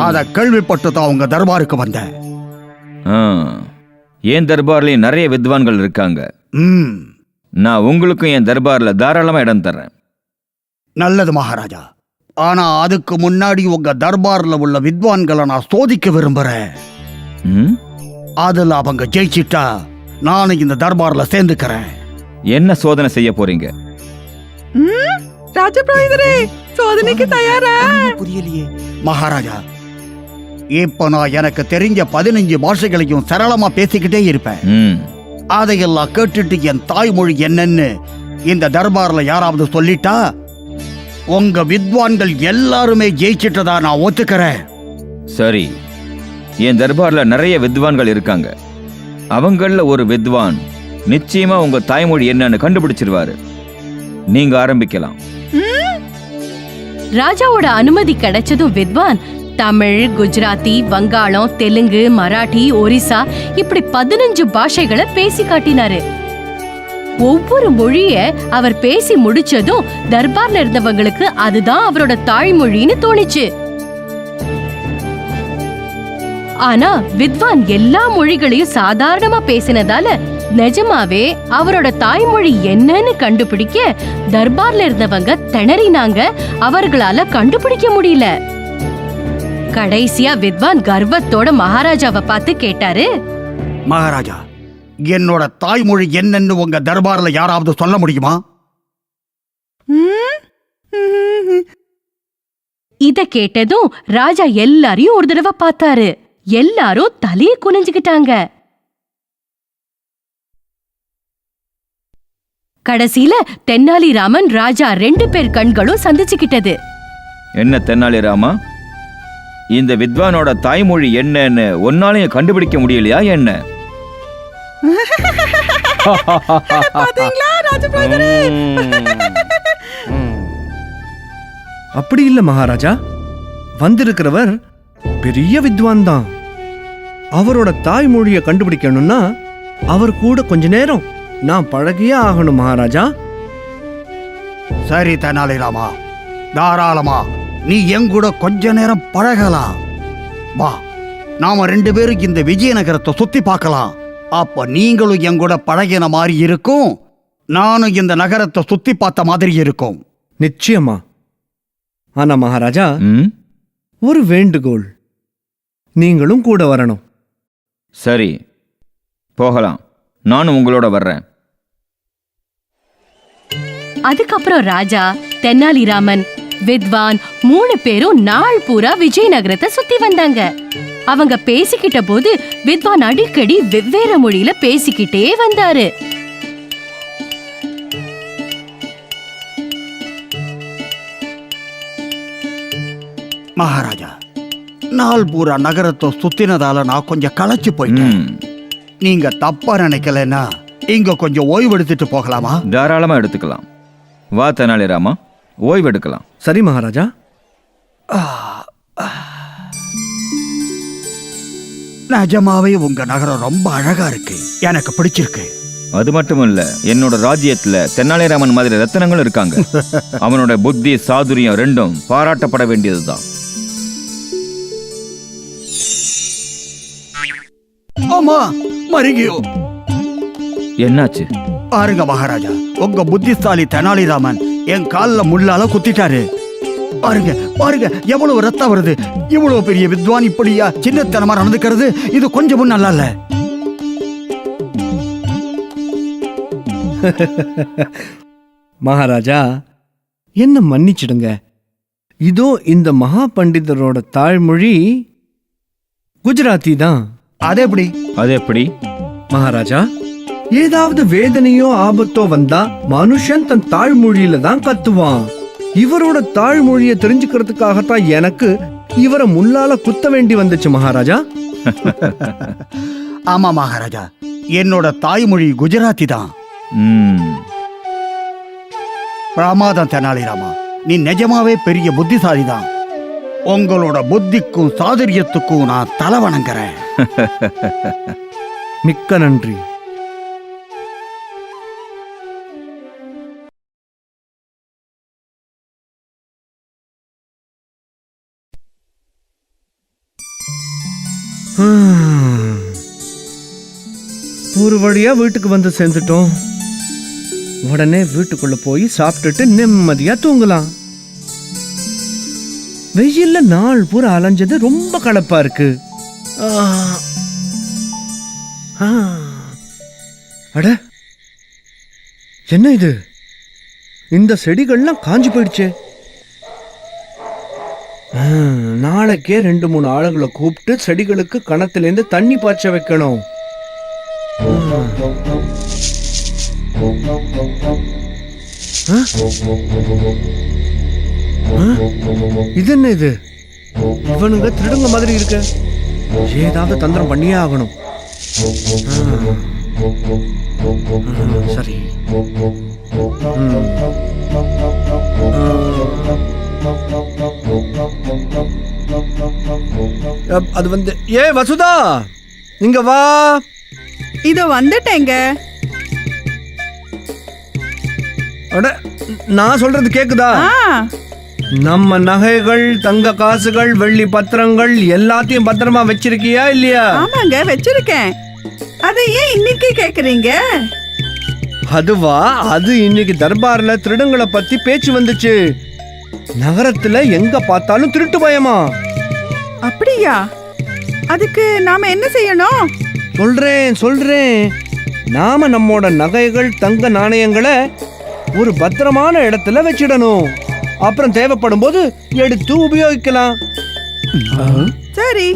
அத கேள்விப்பட்டு தான் உங்க தர்பாருக்கு வந்தேன். என் தர்பார்லயும் நிறைய வித்வான்கள் இருக்காங்க. நான் உங்களுக்கும் என் தர்பார்ல தாராளமா இடம் தர்றேன். நல்லது மகாராஜா. ஆனா அதுக்கு முன்னாடி உங்க தர்பார்ல உள்ள வித்வான்களை நான் சோதிக்க விரும்புறேன். அதுல அவங்க ஜெயிச்சிட்டா நானும் இந்த தர்பார்ல சேர்ந்துக்கிறேன். என்ன சோதனை செய்ய போறீங்க? ராஜபுரோகிதரே, சோதனைக்கு தயாரா? புரியலையே மகாராஜா. இப்ப நான் எனக்கு தெரிஞ்ச 15 பாஷைகளையும் சரளமா பேசிக்கிட்டே இருப்பேன். அதையெல்லாம் கேட்டுட்டு என் தாய்மொழி என்னன்னு இந்த தர்பார்ல யாராவது சொல்லிட்டா உங்க வித்வான்கள் எல்லாருமே ஜெயிச்சிட்டதா நான் ஒத்துக்கிறேன். சரி, என் தர்பார்ல நிறைய வித்வான்கள் இருக்காங்க. அவங்கள ஒரு வித்வான் நிச்சயமா உங்க தாய்மொழி என்னன்னு கண்டுபிடிச்சிருவாரு. நீங்க ஆரம்பிக்கலாம். ராஜாவோட அனுமதி கிடைச்சதும் வித்வான் தமிழ், குஜராத்தி, வங்காளம், தெலுங்கு, மராட்டி, ஒரிசா இப்படி 15 பாஷைகளை பேசி காட்டினாரு. ஒவ்வொரு மொழிய அவர் பேசி முடிச்சதும் தர்பார்ல இருந்தவங்களுக்கு அதுதான் அவரோட தாய்மொழின்னு தோணுச்சு. ஆனா வித்வான் எல்லா மொழிகளையும் சாதாரணமா பேசினதால நிஜமாவே அவரோட தாய்மொழி என்னன்னு கண்டுபிடிக்க தர்பார்ல இருந்தவங்க திணறினாங்க. அவர்களால கண்டுபிடிக்க முடியல. கடைசியா வித்வான் கர்வத்தோட மகாராஜாவை பார்த்து கேட்டாரு, மகாராஜா, என்னோட தாய்மொழி என்னன்னு உங்க தர்பார்ல யாராவது சொல்ல முடியுமா? இத கேட்டதும் ராஜா எல்லாரையும் ஒரு தடவை பார்த்தாரு. எல்லாரும் தலைய குனிஞ்சுக்கிட்டாங்க. கடைசியில தென்னாலிராமன் ராஜா 2 பேர் கண்களும் சந்திச்சுக்கிட்டது. என்ன தென்னாலிராமா, இந்த வித்வானோட தாய்மொழி என்னன்னு ஒன்னாலையும் கண்டுபிடிக்க முடியலையா என்ன? அப்படி இல்ல மகாராஜா, வந்திருக்கிறவர் பெரிய வித்வான் தான். அவரோட தாய்மொழியை கண்டுபிடிக்கணும்னா அவர் கூட கொஞ்ச நேரம் நான் பழகியே ஆகணும் மகாராஜா. சரி தெனாலிராமா, தாராளமா நீ எங்கூட கொஞ்ச நேரம் பழகலாம். வா, நாம 2 பேரும் இந்த விஜயநகரத்தை சுத்தி பார்க்கலாம். அப்ப நீங்களும் எங்கூட பழகின மாதிரி இருக்கும், நானும் இந்த நகரத்தை சுத்தி பார்த்த மாதிரி இருக்கும். நிச்சயமா. ஆனா மகாராஜா, ஒரு வேண்டுகோள், நீங்களும் கூட வரணும். சரி, போகலாம். நானும் உங்களோட வர்றேன். அதுக்கப்புறம் ராஜா, தென்னாலிராமன், வித்வான் 3 பேரும் நாள் பூரா விஜயநகரத்தை சுத்தி வந்தாங்க. அவங்க பேசிக்கிட்ட போது வித்வான் அடிக்கடி வெவ்வேறு மொழியில பேசிக்கிட்டே வந்தாரு. மகாராஜா, நாள் பூரா நகரத்தை சுத்தினதால நான் கொஞ்சம் களைச்சு போயிட்டேன். நீங்க தப்பா நினைக்கலன்னா இங்க கொஞ்சம் ஓய்வு எடுத்துட்டு போகலாமா? தாராளமா எடுத்துக்கலாம். வா தெனாலிராமா, ஓய்வு எடுக்கலாம். சரி மகாராஜா. நிஜமாவே உங்க நகரம் ரொம்ப அழகா இருக்கு, எனக்கு பிடிச்சிருக்கு. அது மட்டும் இல்ல, என்னோட ராஜ்யத்துல தென்னாலிராமன் மாதிரி ரத்தினங்களும் இருக்காங்க. அவனோட புத்தி சாதுரியம் ரெண்டும் பாராட்டப்பட வேண்டியதுதான். ஆமா மருகியோ. என்னாச்சு? பாருங்க மகாராஜா, உங்க புத்திசாலி தெனாலிராமன் என் கால்ல முள்ளால குத்திட்டாரு. பாருங்க பாருங்க, எவ்வளவு ரத்தம் வருது. இவ்வளவு பெரிய வித்வான் இப்படியா சின்னத்தனமா நடந்துக்கிறது? இது கொஞ்சமும் நல்லா இல்ல. மகாராஜா, என்ன மன்னிச்சிடுங்க. இதோ இந்த மகா பண்டிதரோட தாய்மொழி குஜராத்தி தான். அது எப்படி? அது எப்படி? மகாராஜா, ஏதாவது வேதனையோ ஆபத்தோ வந்தா மனுஷன் தன் தாய்மொழியில தான் கத்துவான். இவரோட தாய்மொழியை தெரிஞ்சுக்கிறதுக்காகத்தான் எனக்கு இவரை முள்ளால குத்த வேண்டி வந்துச்சு மகாராஜா. ஆமா மகாராஜா, என்னோட தாய்மொழி குஜராத்தி தான். பிரமாதம் தெனாலிராமா, நீ நிஜமாவே பெரிய புத்திசாலி தான். உங்களோட புத்திக்கும் சாதுரியத்துக்கும் நான் தலை வணங்குறேன். மிக்க நன்றி. ஒரு வழியா வீட்டுக்கு வந்து சேர்ந்துட்டோம். உடனே வீட்டுக்குள்ள போய் சாப்பிட்டுட்டு நிம்மதியா தூங்கலாம். வெயில்ல நாள் பூரா அலைஞ்சது ரொம்ப களைப்பா இருக்கு. அட, என்ன இது? இந்த செடிகள்லாம் காஞ்சு போயிடுச்சு. நாளைக்கே 2-3 ஆளுகளை கூப்பிட்டு செடிகளுக்கு கணத்திலேருந்து தண்ணி பாய்ச்ச வைக்கணும். இது என்ன இது? இவனுங்க திருடுங்க மாதிரி இருக்க. ஏதாவது தந்திரம் பண்ணியே ஆகணும். சரி. அது வந்து வசுதா, இங்க வா. இதோ வந்துட்டேங்க. நான் சொல்றது கேக்குதா? நம்ம நகைகள், தங்க காசுகள், வெள்ளி பத்திரங்கள் எல்லாத்தையும் பத்திரமா வச்சிருக்கியா இல்லையா? ஆமாங்க, வச்சிருக்கேன். அதை ஏன் இன்னைக்கு கேக்குறீங்க? அதுவா, அது இன்னைக்கு தர்பார்ல திருடங்களை பத்தி பேச்சு வந்துச்சு. நகரத்துல எங்க பார்த்தாலும் திருட்டு பயமா. அப்படியா? அதுக்கு நாம என்ன செய்யணும்? சொல்றேன். நாம நம்மோட நகைகள், தங்க நாணயங்களை ஒரு பத்திரமான இடத்துல வச்சிடணும். அப்புறம் தேவைப்படும் போது எடுத்து உபயோகிக்கலாம். சரி,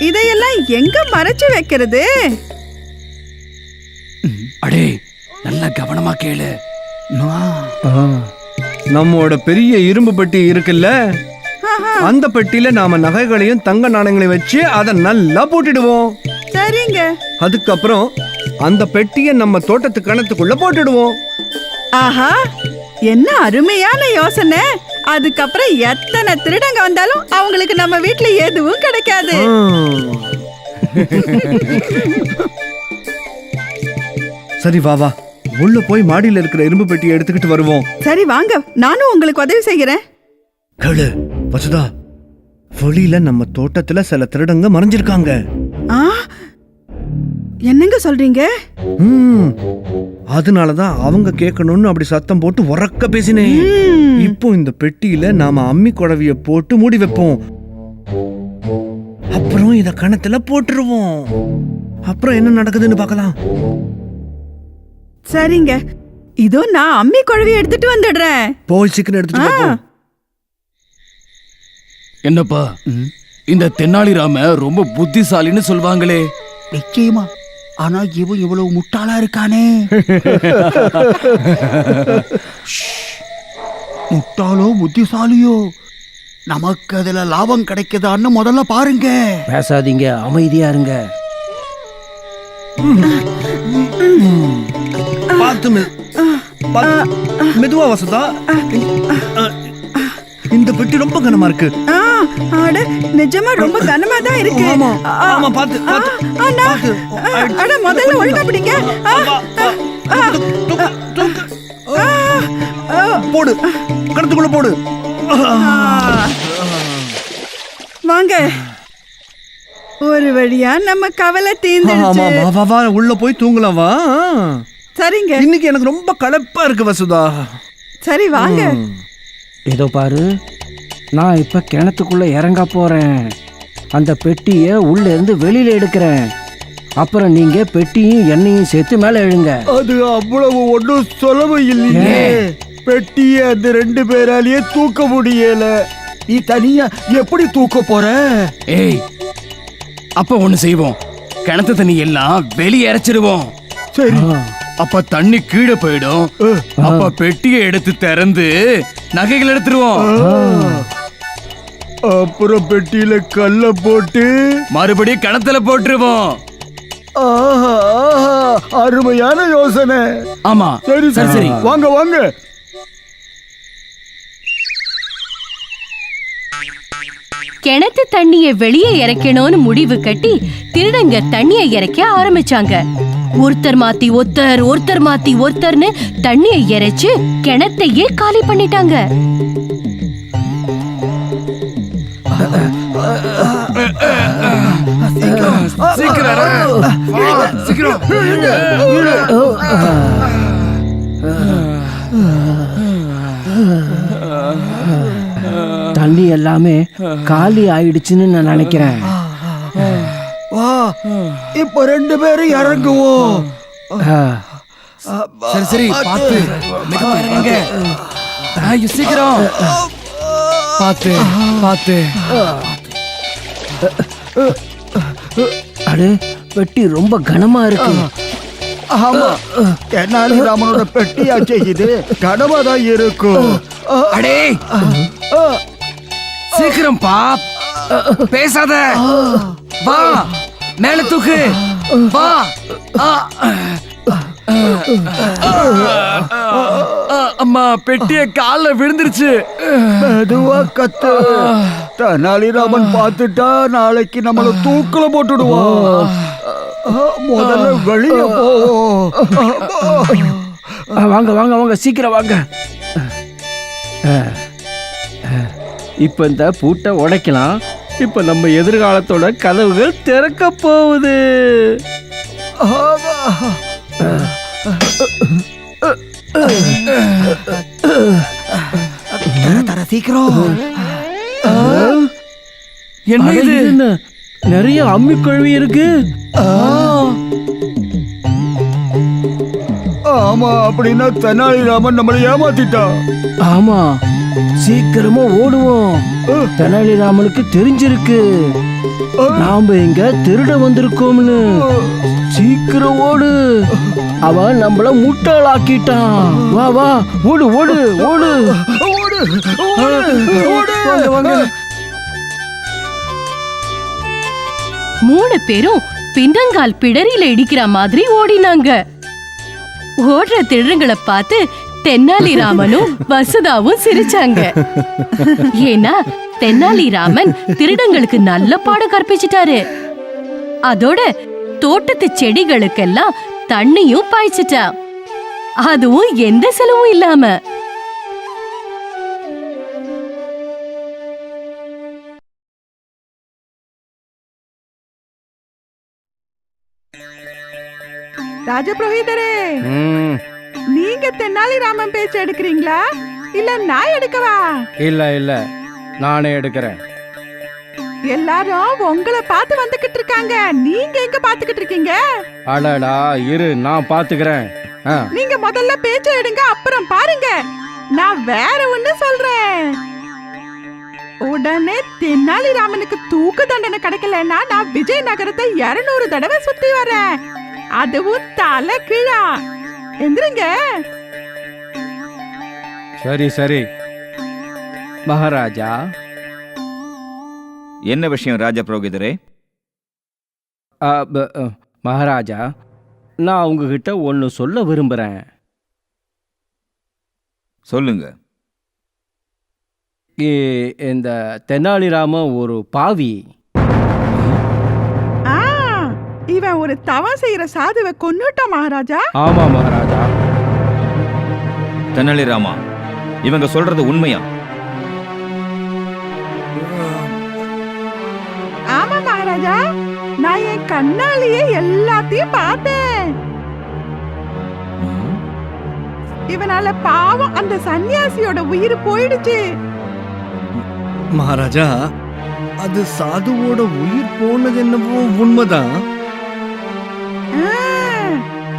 இதையெல்லாம் எங்க மறைச்சு வைக்கிறது? அடே, நல்ல கவனமா கேளு. நம்மோட பெரிய இரும்பு பெட்டி இருக்குல்ல, அந்த பெட்டியில நாம நகைகளையும் தங்க நாணயங்களையும் வச்சு அதை நல்லா போட்டுடுவோம். சரிங்க. அதுக்கப்புறம் அந்த பெட்டியை நம்ம தோட்டத்து கணத்துக்குள்ள போட்டுடுவோம். ஆஹா, என்ன அருமையான யோசனை. அதுக்கப்புறம் எத்தனை திருடங்க வந்தாலும் அவங்களுக்கு நம்ம வீட்டுல எதுவும் கிடைக்காது. சரி, வா உள்ள போய் மாடியில இருக்கிற இரும்பு பெட்டியை எடுத்துக்கிட்டு வருவோம். சரி வாங்க, நானும் உங்களுக்கு உதவி செய்கிறேன். கேளு வசுதா, வெளியில நம்ம தோட்டத்துல சில திருடங்க மறைஞ்சிருக்காங்க. என்னங்க சொல்றீங்க? அதனாலதான் அவங்க கேட்கணும்னு அப்படி சத்தம் போட்டு உறக்க பேசினேன். இப்போ இந்த பெட்டியில நாம அம்மி குழவிய போட்டு மூடி வைப்போம். அப்புறம் இத கணத்துல போட்டுருவோம். அப்புறம் என்ன நடக்குதுன்னு பார்க்கலாம். சரிங்க, இதோ நான் அம்மி குழவி எடுத்துட்டு வந்துடுறேன். போய் சீக்கிரம் எடுத்துட்டு போ. என்னப்பா, இந்த தென்னாலிராம ரொம்ப புத்திசாலின்னு சொல்வாங்களே? நிச்சயமா. ஆனா இவன் இவ்வளவு முட்டாளா இருக்கானே. முட்டாளோ புத்திசாலியோ, நமக்கு அதுல லாபம் கிடைக்குதான்னு முதல்ல பாருங்க. பேசாதீங்க, அமைதியா இருங்க. மெதுவா வசுதா, இந்த பெட்டி ரொம்ப கனமா இருக்கு. அட நிஜமா ரொம்ப கனமா தான் இருக்கு. ஆமா, ஆமா, பாத்து, பாத்து, அண்ணா, பாத்து. அட முதல்ல ஒழுங்கா பிடிங்க. போடு, கடத்துக்குள்ள போடு. வாங்க, ஒரு வழியா நம்ம கவலை ஆமா, தீர்ந்துடுச்சு. வா, வா, வா, உள்ள போய் தூங்கலாம் வா. சரிங்க, இன்னைக்கு எனக்கு ரொம்ப களைப்பா இருக்கு வசுதா. சரி வாங்க. இதோ பாரு, நான் இப்ப கிணத்துக்குள்ள இறங்க போறேன். அந்த பெட்டியை உள்ள இருந்து வெளியில எடுக்கிறேன். அப்புறம் நீங்க பெட்டியும் எண்ணெயும் சேர்த்து மேல எழுங்க. அது அவ்வளவு ஒன்றும் சுலபம் இல்லையே. பெட்டியை அந்த 2 பேராலேயே தூக்க முடியல. நீ தனியா எப்படி தூக்க போற? ஏய், அப்ப ஒண்ணு செய்வோம். கிணத்து தண்ணி எல்லாம் வெளியே இறைச்சிடுவோம். சரி, அப்ப தண்ணி கீழே போயிடும். அப்ப பெட்டியை எடுத்து திறந்து நகைகள் எடுத்துருவோம். அப்புறம் பெட்டியில கல்ல போட்டு மறுபடியும் கிணத்துல போட்டுருவோம். ஆஹா, ஆஹா, அருமையான யோசனை. ஆமா, சரி சரி சரி, வாங்க வாங்க. கிணத்து தண்ணிய வெளியே இறக்கணும்னு முடிவு கட்டி திருடங்க தண்ணிய இறக்க ஆரம்பிச்சாங்க. ஒருத்தர் மாத்தி ஒருத்தர், ஒருத்தர் மாத்தி ஒருத்தர்னு தண்ணிய இறைச்சு கிணத்தையே காலி பண்ணிட்டாங்க. தண்ணி எல்லாமே காலி ஆயிடுச்சுன்னு நான் நினைக்கிறேன். வா, இப்ப 2 பேரும் இறங்குவோம். சரி சரி, பாத்து மெதுவா இறங்குங்க. சீக்கிரம் பாத்து பாத்து. அடு, பெட்டி ரொம்ப கனமா இருக்கு. ஆமா, தெனாலிராமனோட பெட்டியாச்சே இது, கனமா தான் இருக்கும். அடே, சீக்கிரம் பா, பேசாத. வா, மேல தூக்கு. வா. அம்மா, பெட்டிய கால்ல விழுந்துருச்சு. மெதுவா கத்து. தெனாலிராமன் பார்த்துட்டா நாளைக்கு நம்மள தூக்குல போட்டுடுவோம். முதல்ல வெளியே போவோம். வாங்க வாங்க வாங்க, சீக்கிரம் வாங்க. இப்ப இந்த பூட்டை உடைக்கலாம். இப்ப நம்ம எதிர்காலத்தோட கதவுகள் திறக்க போகுது. தர சீக்கிரம். என்ன இது? என்ன நிறைய அம்மி கழுவி இருக்கு. ஆமா, அப்படின்னா தெனாலிராமன் நம்மளை ஏமாத்திட்டான். ஆமா, சீக்கிரமா ஓடுவோம். தெனாலிராமனுக்கு தெரிஞ்சிருக்கு நாம இங்க திருட வந்திருக்கோம்னு. சீக்கிரம் ஓடு, அவன் நம்மள முட்டாளாக்கிட்டான். வா வா, ஓடு ஓடு ஓடு ஓடு ஓடு. வாங்க வாங்க. 3 பேரும் பின்னங்கால் பிடரியில இடிக்கிற மாதிரி ஓடினாங்க. ஓடுற திருடங்களை பார்த்து தென்னாலிராமனும் வசுதாவும் சிரிச்சாங்க. ஏன்னா தென்னாலிராமன் திருடங்களுக்கு நல்ல பாடம் கற்பிச்சிட்டாரு. அதோட தோட்டத்து செடிகளுக்கெல்லாம் தண்ணியும் பாய்ச்சிட்டான். அதுவும் எந்த செலவும் இல்லாம. ராஜபுரோகிதரே, நீங்க தெனாலிராமன் பேச்சு எடுக்கிறீங்களா இல்ல நான் எடுக்கவா? இல்ல இல்ல, நானே எடுக்கிறேன். எல்லாரும் உங்களை பார்த்து வந்துகிட்டு இருக்காங்க. நீங்க எங்க பாத்துக்கிட்டு இருக்கீங்க? அடடா, இரு, நான் பாத்துக்கிறேன். நீங்க முதல்ல பேச்ச எடுங்க, அப்புறம் பாருங்க. நான் வேற ஒண்ணு சொல்றேன். உடனே தெனாலிராமனுக்கு தூக்கு தண்டனை கிடைக்கலன்னா நான் விஜயநகரத்தை 200 தடவை சுத்தி வரேன். அதுவும் தலை கீழா. எந்திரிங்க. சரி சரி மகாராஜா. என்ன விஷயம் ராஜ புரோகிதரே? மகாராஜா, நான் உங்ககிட்ட ஒன்று சொல்ல விரும்புகிறேன். சொல்லுங்க. இந்த தெனாலிராமன் ஒரு பாவி. ஆ, இவன் ஒரு தவம் செய்யற சாதுவை கொன்னுட்டான் மகாராஜா. ஆமா மகாராஜா. தெனாலிராமா, இவங்க சொல்றது உண்மையா? ஆமா மகாராஜா, நான் என் கண்ணாலேயே எல்லாத்தையும் பார்த்தேன். இவனால பாவம் அந்த சன்னியாசியோட உயிர் போயிடுச்சு. மகாராஜா, அது சாதுவோட உயிர் போனது என்னவோ உண்மைதான். ஆ,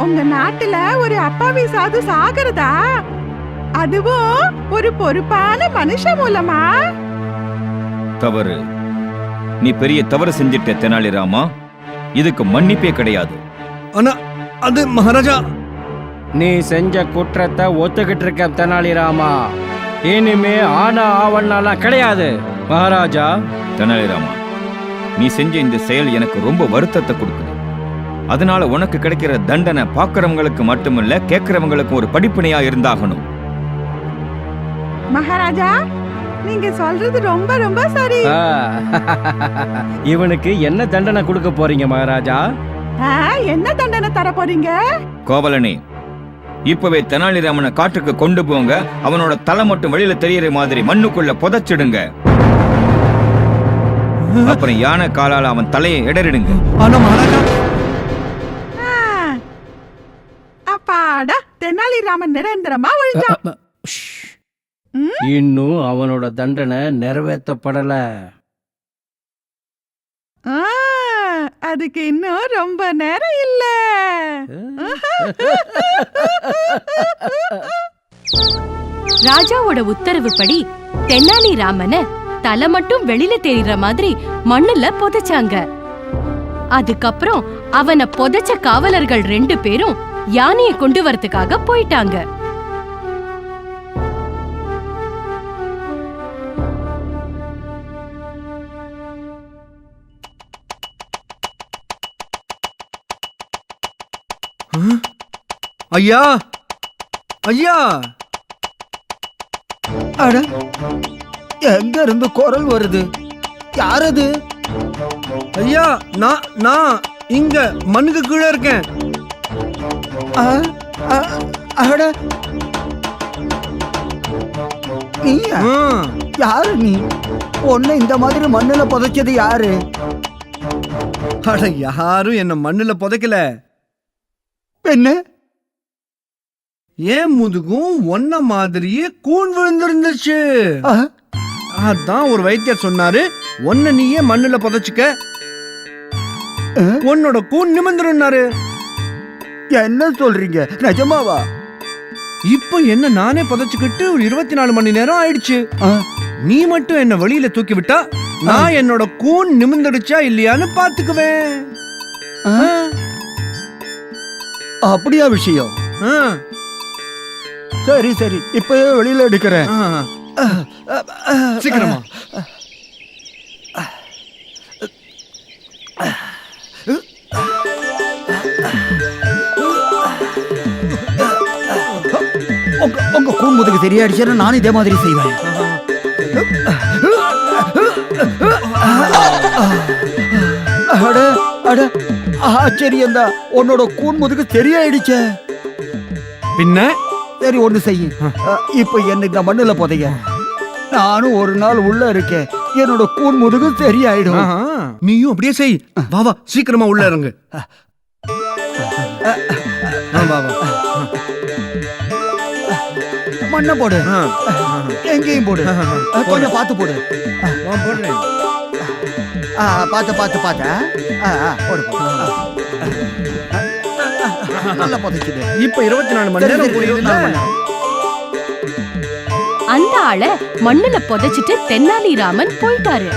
உங்க நாட்டுல ஒரு அப்பாவி சாது சாகிறதா, அதுவும் ஒரு பொறுப்பான மனுஷன் மூலமா? தவறு. நீ பெரிய தவறு செஞ்சிட்ட தெனாலிராமா. இதுக்கு மன்னிப்பே கிடையாது. ஆனா அது மகாராஜா, நீ செஞ்ச குற்றத்தை ஒத்துக்கிட்டு இருக்க தெனாலிராமா. இனிமே ஆனா ஆவண்ணாலாம் கிடையாது மகாராஜா. தெனாலிராமா, நீ செஞ்ச இந்த செயல் எனக்கு ரொம்ப வருத்தத்தை கொடுக்குது. அதனால உனக்கு கிடைக்கிற தண்டனை பார்க்கறவங்களுக்கு மட்டுமில்ல, கேட்கறவங்களுக்கு ஒரு படிப்பினையா இருந்தாகணும். மகாராஜா, நீங்க சொல்றது ரொம்ப ரொம்ப சரி. இவனுக்கு என்ன தண்டனை கொடுக்க போறீங்க மகாராஜா? என்ன தண்டனை தர போறீங்க? கோவலனே, இப்பவே தெனாலிராமனை காட்டுக்கு கொண்டு போங்க. அவனோட தலை மட்டும் வெளியில தெரியற மாதிரி மண்ணுக்குள்ள புதைச்சிடுங்க. அப்புறம் யானை காலால அவன் தலையை இடறிடுங்க. ஆனா மகாராஜா, அப்பாடா, தெனாலிராமன் நிரந்தரமா ஒழிஞ்சான். இன்னும் அவனோட தண்டனை நிறைவேற்றப்படல. அதுக்கு இன்னும் ரொம்ப நேரம் இல்ல. ராஜாவோட உத்தரவுப்படி தெனாலிராமனை தலை மட்டும் வெளியில தெரியுற மாதிரி மண்ணுல புதைச்சாங்க. அதுக்கப்புறம் அவனை புதைச்ச காவலர்கள் 2 பேரும் யானையை கொண்டு வரதுக்காக போயிட்டாங்க. ஐயா ஐயா, அட, எங்க இருந்து குரல் வருது? யாரது? ஐயா, நான் இங்க மண்ணுக்கு கீழே இருக்கேன். அட, நீயா? யாரு நீ? உன்னை இந்த மாதிரி மண்ணுல புதைச்சது யாரு? அட, யாரும் என்ன மண்ணுல புதைக்கல. என்ன? ஏன் முதுகும் ஒன்ன மாதிரியே கூன் விழுந்திருந்துச்சு. அதான் ஒரு வைத்தியர் சொன்னாரு, ஒன்ன நீயே மண்ணுல புதைச்சுக்க, உன்னோட கூன் நிமிர்ந்துருன்னாரு. என்ன சொல்றீங்க? நிஜமாவா? இப்போ என்ன நானே புதைச்சுக்கிட்டு ஒரு 24 மணி நேரம் ஆயிடுச்சு. நீ மட்டும் என்ன வெளியில தூக்கி விட்டா நான் என்னோட கூன் நிமிர்ந்துடுச்சா இல்லையான்னு பாத்துக்குவேன். அப்படியா விஷயம்? சரி சரி, இப்பவே வெளியில எடுக்கிறேன். சீக்கிரமா. உங்க கூமுதுக்கு தெரியாடிச்சா நானும் இதே மாதிரி செய்வேன். அட அட, ஆச்சரியம்தான், உன்னோட கூன்முதுக்கு தெரியாயிடுச்ச. பின்ன சரி, ஒண்ணு செய்ய. இப்ப என்ன இந்த மண்ணுல புதைய, நானும் ஒரு நாள் உள்ள இருக்கேன், என்னோட கூன்முதுக்கு சரியாயிடும். நீயும் அப்படியே செய். வா வா, சீக்கிரமா உள்ள இறங்கு. வா வா. மண்ணை போடு, எங்கேயும் போடு, கொஞ்சம் பார்த்து போடு. போடுறேன். பார்த்து பார்த்து பார்த்து போடு. நல்லா புதைச்சுது. இப்ப 24 மணி நேரம் புரியுதுல்ல? அந்த ஆளை மண்ணுல புதைச்சிட்டு தெனாலிராமன் போயிட்டாரு.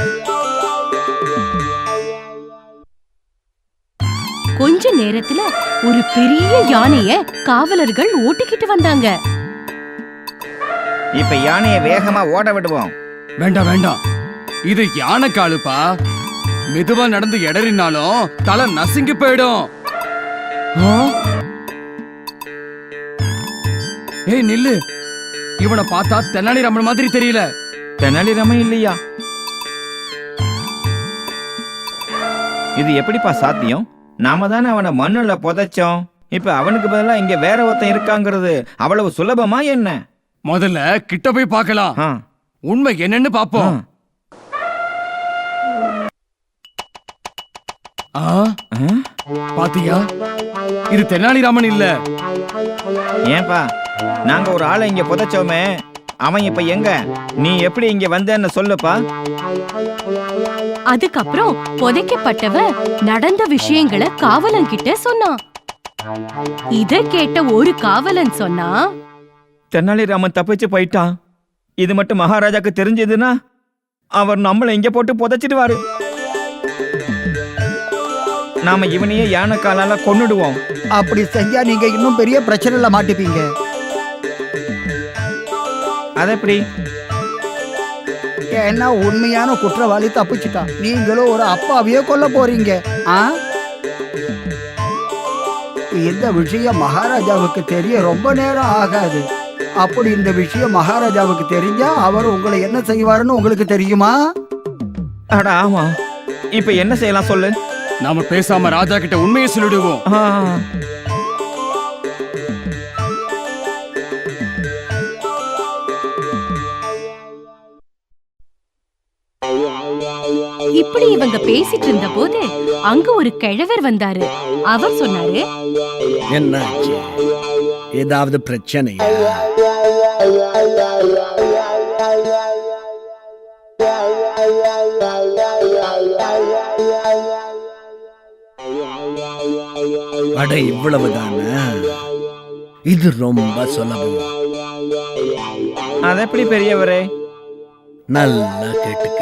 கொஞ்ச நேரத்துல ஒரு பெரிய யானைய காவலர்கள் ஓட்டிக்கிட்டு வந்தாங்க. இப்ப யானையை வேகமா ஓட விடுவோம். வேண்டாம் வேண்டாம், இது யானை காலுப்பா. மெதுவா நடந்து இடறினாலும் தலை நசுங்கி போயிடும். ஏய் நில்லு, இவனை பார்த்தா தெனாலிராமன் மாதிரி தெரியல. தெனாலிராமன் இல்லையா? இது எப்படிப்பா சாத்தியம்? நாம தானே அவனை மண்ணுல புதைச்சோம். இப்ப அவனுக்கு பதிலா இங்க வேற ஒருத்தன் இருக்காங்கிறது அவ்வளவு சுலபமா என்ன? முதல்ல கிட்ட போய் பார்க்கலாம். ஆ, உண்மை என்னன்னு பாப்போம். ஆ, ஆ? பாத்தியா, இது தெனாலிராமன் இல்ல. ஏன்பா, நாங்க ஒரு ஆளை இங்க புதைச்சோமே, அவன் இப்ப எங்க? நீ எப்படி இங்க வந்தேன்னு சொல்லுப்பா. அதுக்கப்புறம் புதைக்கப்பட்டவன் நடந்த விஷயங்களை காவலன் கிட்ட சொன்னான். இத கேட்ட ஒரு காவலன் சொன்னா, தெனாலிராமன் தப்பிச்சு போயிட்டான். இது மட்டும் மகாராஜாக்கு தெரிஞ்சதுன்னா அவர் நம்மளை இங்க போட்டு புதைச்சிடுவாரு. நாம இவனையே யானை காலால கொன்னுடுவோம். அப்படி செஞ்சா நீங்க இன்னும் பெரிய பிரச்சனைல மாட்டிப்பீங்க. அது எப்படி? ஏன்னா உண்மையான குற்றவாளி தப்பிச்சுட்டான். நீங்களும் ஒரு அப்பாவியே கொல்ல போறீங்க. இந்த விஷயம் மகாராஜாவுக்கு தெரிய ரொம்ப நேரம் ஆகாது. அப்படி இந்த விஷயம் மகாராஜாவுக்கு தெரிஞ்சா அவர் உங்களை என்ன செய்வாருன்னு உங்களுக்கு தெரியுமா? அட ஆமா, இப்ப என்ன செய்யலாம் சொல்லு. நாம பேசாம ராஜா கிட்ட உண்மையை சொல்லிடுவோம். ஆ, இப்படி இவங்க பேசிட்டு இருந்த போது அங்க ஒரு கிழவர் வந்தாரு. அவர் சொன்னாரு, என்னாச்சு? ஏதாவது பிரச்சனையா? அட இவ்வளவுதானே? இது ரொம்ப சுலபம். அது எப்படி பெரியவரே? நல்லா கேட்டுக்க.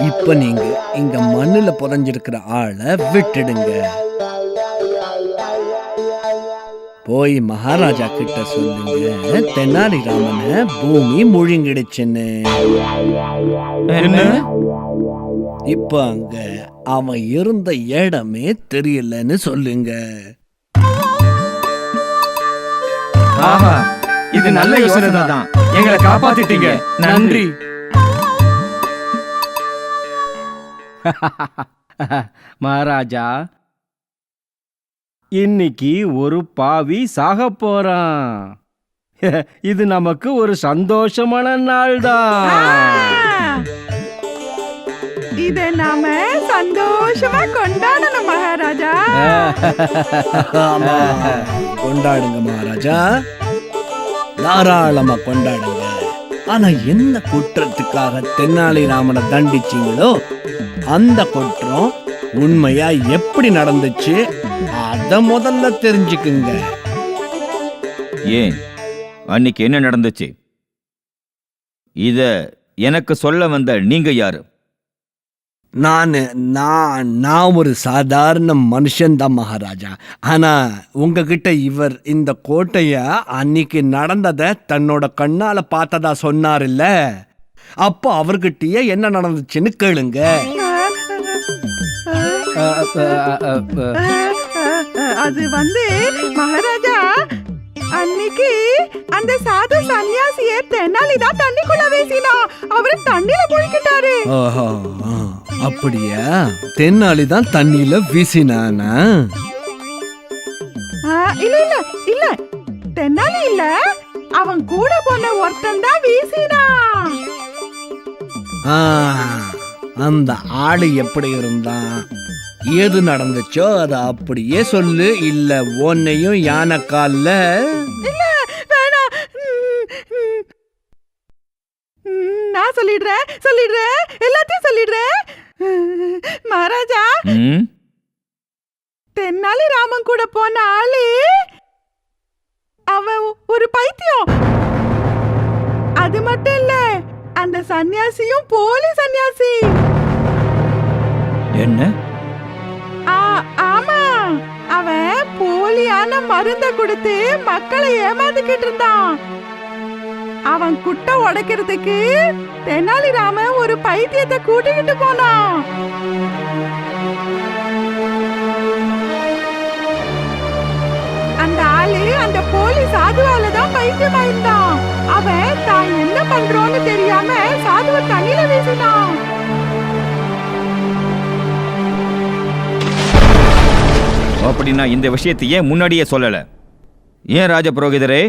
இப்ப நீங்க இங்க மண்ணுல புதைஞ்சிருக்கிற ஆளை விட்டுடுங்க. போய் மகாராஜா கிட்ட சொல்லுங்க, தெனாலிராமனை பூமி முழுங்கிடுச்சுன்னு. என்ன? இப்ப அங்க அவன் இருந்த இடமே தெரியலன்னு சொல்லுங்க. ஆஹா, இது நல்ல யோசனை தான். எங்களை காப்பாத்திட்டீங்க, நன்றி. மகாராஜா, இன்னைக்கு ஒரு பாவி சாக போறான். இது நமக்கு ஒரு சந்தோஷமான நாள் தான். இத நாம சந்தோஷமா கொண்டாடணும் மகாராஜா. ஆமா, கொண்டாடுங்க மகாராஜா, தாராளமா கொண்டாடுங்க. ஆனா என்ன குற்றத்துக்காக தெனாலிராமனை தண்டிச்சீங்களோ அந்த குற்றம் உண்மையா எப்படி நடந்துச்சு அத முதல்ல தெரிஞ்சுக்குங்க. ஏன், அன்னைக்கு என்ன நடந்துச்சு? இத எனக்கு சொல்ல வந்த நீங்க யாரு? நான் ஒரு சாதாரண மனுஷன்தான் மகாராஜா. ஆனா உங்ககிட்ட இவர் இந்த கோட்டைய அன்னைக்கு நடந்ததை தன்னோட கண்ணால பார்த்ததா சொன்னார் இல்ல, அப்போ அவர்கிட்டயே என்ன நடந்துச்சுன்னு கேளுங்க. அது மகாராஜா, அன்னைக்கு அந்த சாது சன்னியாசியை தெனாலிதான் தண்ணிக்குள்ள வீசினா. அவரு தண்ணில முழுகிட்டாரு. அப்படியா? தெனாலிதான் தண்ணியில வீசினானா? இல்ல இல்ல இல்ல, தெனாலி இல்ல, அவன் கூட போன ஒருத்தன் தான் வீசினா. அந்த ஆளு எப்படி இருந்தான், ஏது நடந்துச்சோ அத அப்படியே சொல்லு. இல்ல உன்னையும் யானை கால்ல. இல்ல வேணாம், நான் சொல்லிடுறேன் எல்லாத்தையும் சொல்லிடுறேன். மகாராஜா, தெனாலிராமன் கூட போன ஆளு அவன் ஒரு பைத்தியம். அது மட்டும் இல்ல, அந்த சன்னியாசியும் போலி சன்னியாசி. என்ன? ஆமா, அவன் போலியான மருந்த கொடுத்து மக்களை ஏமாந்துக்கிட்டு இருந்தான். அவன் குட்டை உடைக்கிறதுக்கு தெனாலிராமன் ஒரு பைத்தியத்தை கூட்டிக்கிட்டு போனான். அந்த ஆளு அந்த போலி சாதுவால தான் பைத்தியமாயிருந்தான். அவன் தான் என்ன பண்றோன்னு தெரியாம சாதுவை தண்ணியில வீசினான். அப்படின்னா இந்த விஷயத்தை ஏன் முன்னாடியே சொல்லல? ஏன் ராஜபுரோகிதரே?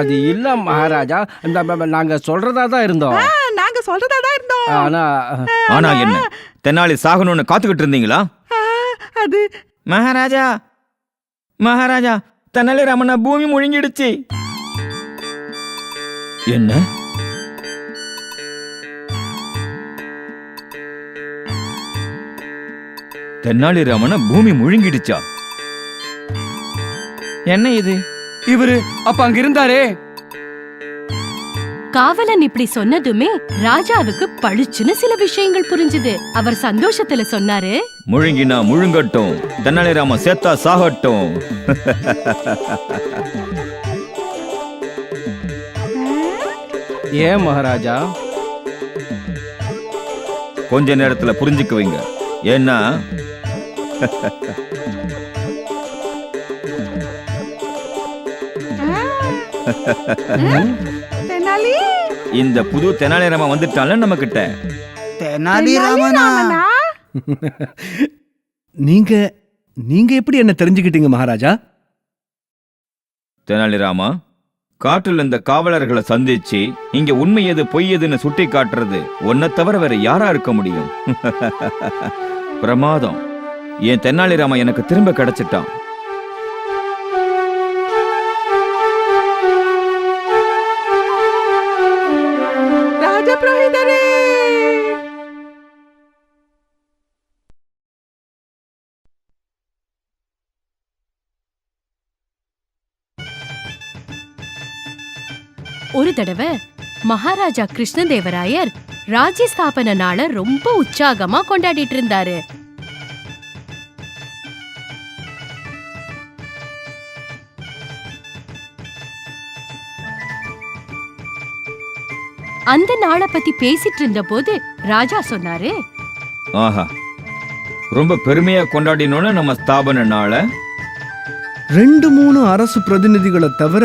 அது இல்ல மகாராஜா, நாங்க சொல்றதா தான் இருந்தோம். நாங்க சொல்றதாதான் இருந்தோம். ஆனா என்ன, தென்னாலி சாகணும்னு காத்துக்கிட்டு இருந்தீங்களா? அது மகாராஜா மகாராஜா, தெனாலிராமனை பூமி முழுங்கிடுச்சு. என்ன? தென்னாலிராமனை பூமி முழுங்கிடுச்சா? என்ன இது? இவரு அப்ப அங்க இருந்தாரே. காவலன் இப்படி சொன்னதுமே ராஜாவுக்கு பளிச்சுன்னு சில விஷயங்கள் புரிஞ்சுது. அவர் சந்தோஷத்துல சொன்னாரு, முழுங்கினா முழுங்கட்டும், தென்னாலிராமன் செத்தா சாகட்டும். ஏன் மகாராஜா? கொஞ்ச நேரத்துல புரிஞ்சுக்குவீங்க. ஏன்னா தெனாலி இந்த புது தெனாலிராமன் வந்துட்டால நம்ம கிட்ட. தெனாலிராமனா? நீங்க நீங்க எப்படி என்ன தெரிஞ்சுக்கிட்டீங்க மகாராஜா? தெனாலிராமா, காட்டுல இந்த காவலர்களை சந்திச்சு இங்க உண்மை எது பொய் எதுன்னு சுட்டி காட்டுறது உன்னை தவிர வேற யாரா இருக்க முடியும்? பிரமாதம். என் தெனாலிராமன் எனக்கு திரும்ப கிடைச்சிட்டான். ராஜபுரோகிதரே, ஒரு தடவை மகாராஜா கிருஷ்ணதேவராயர் ராஜ்ய ஸ்தாபன நாளை ரொம்ப உற்சாகமா கொண்டாடிட்டு இருந்தாரு. அந்த நாளை பத்தி பேசிட்டு இருந்த போது ராஜா சொன்னாரு, ஆஹா, ரொம்ப பெருமையா கொண்டாடினோன்னு நம்ம ஸ்தாபன நாளை. 2-3 அரசு பிரதிநிதிகளை தவிர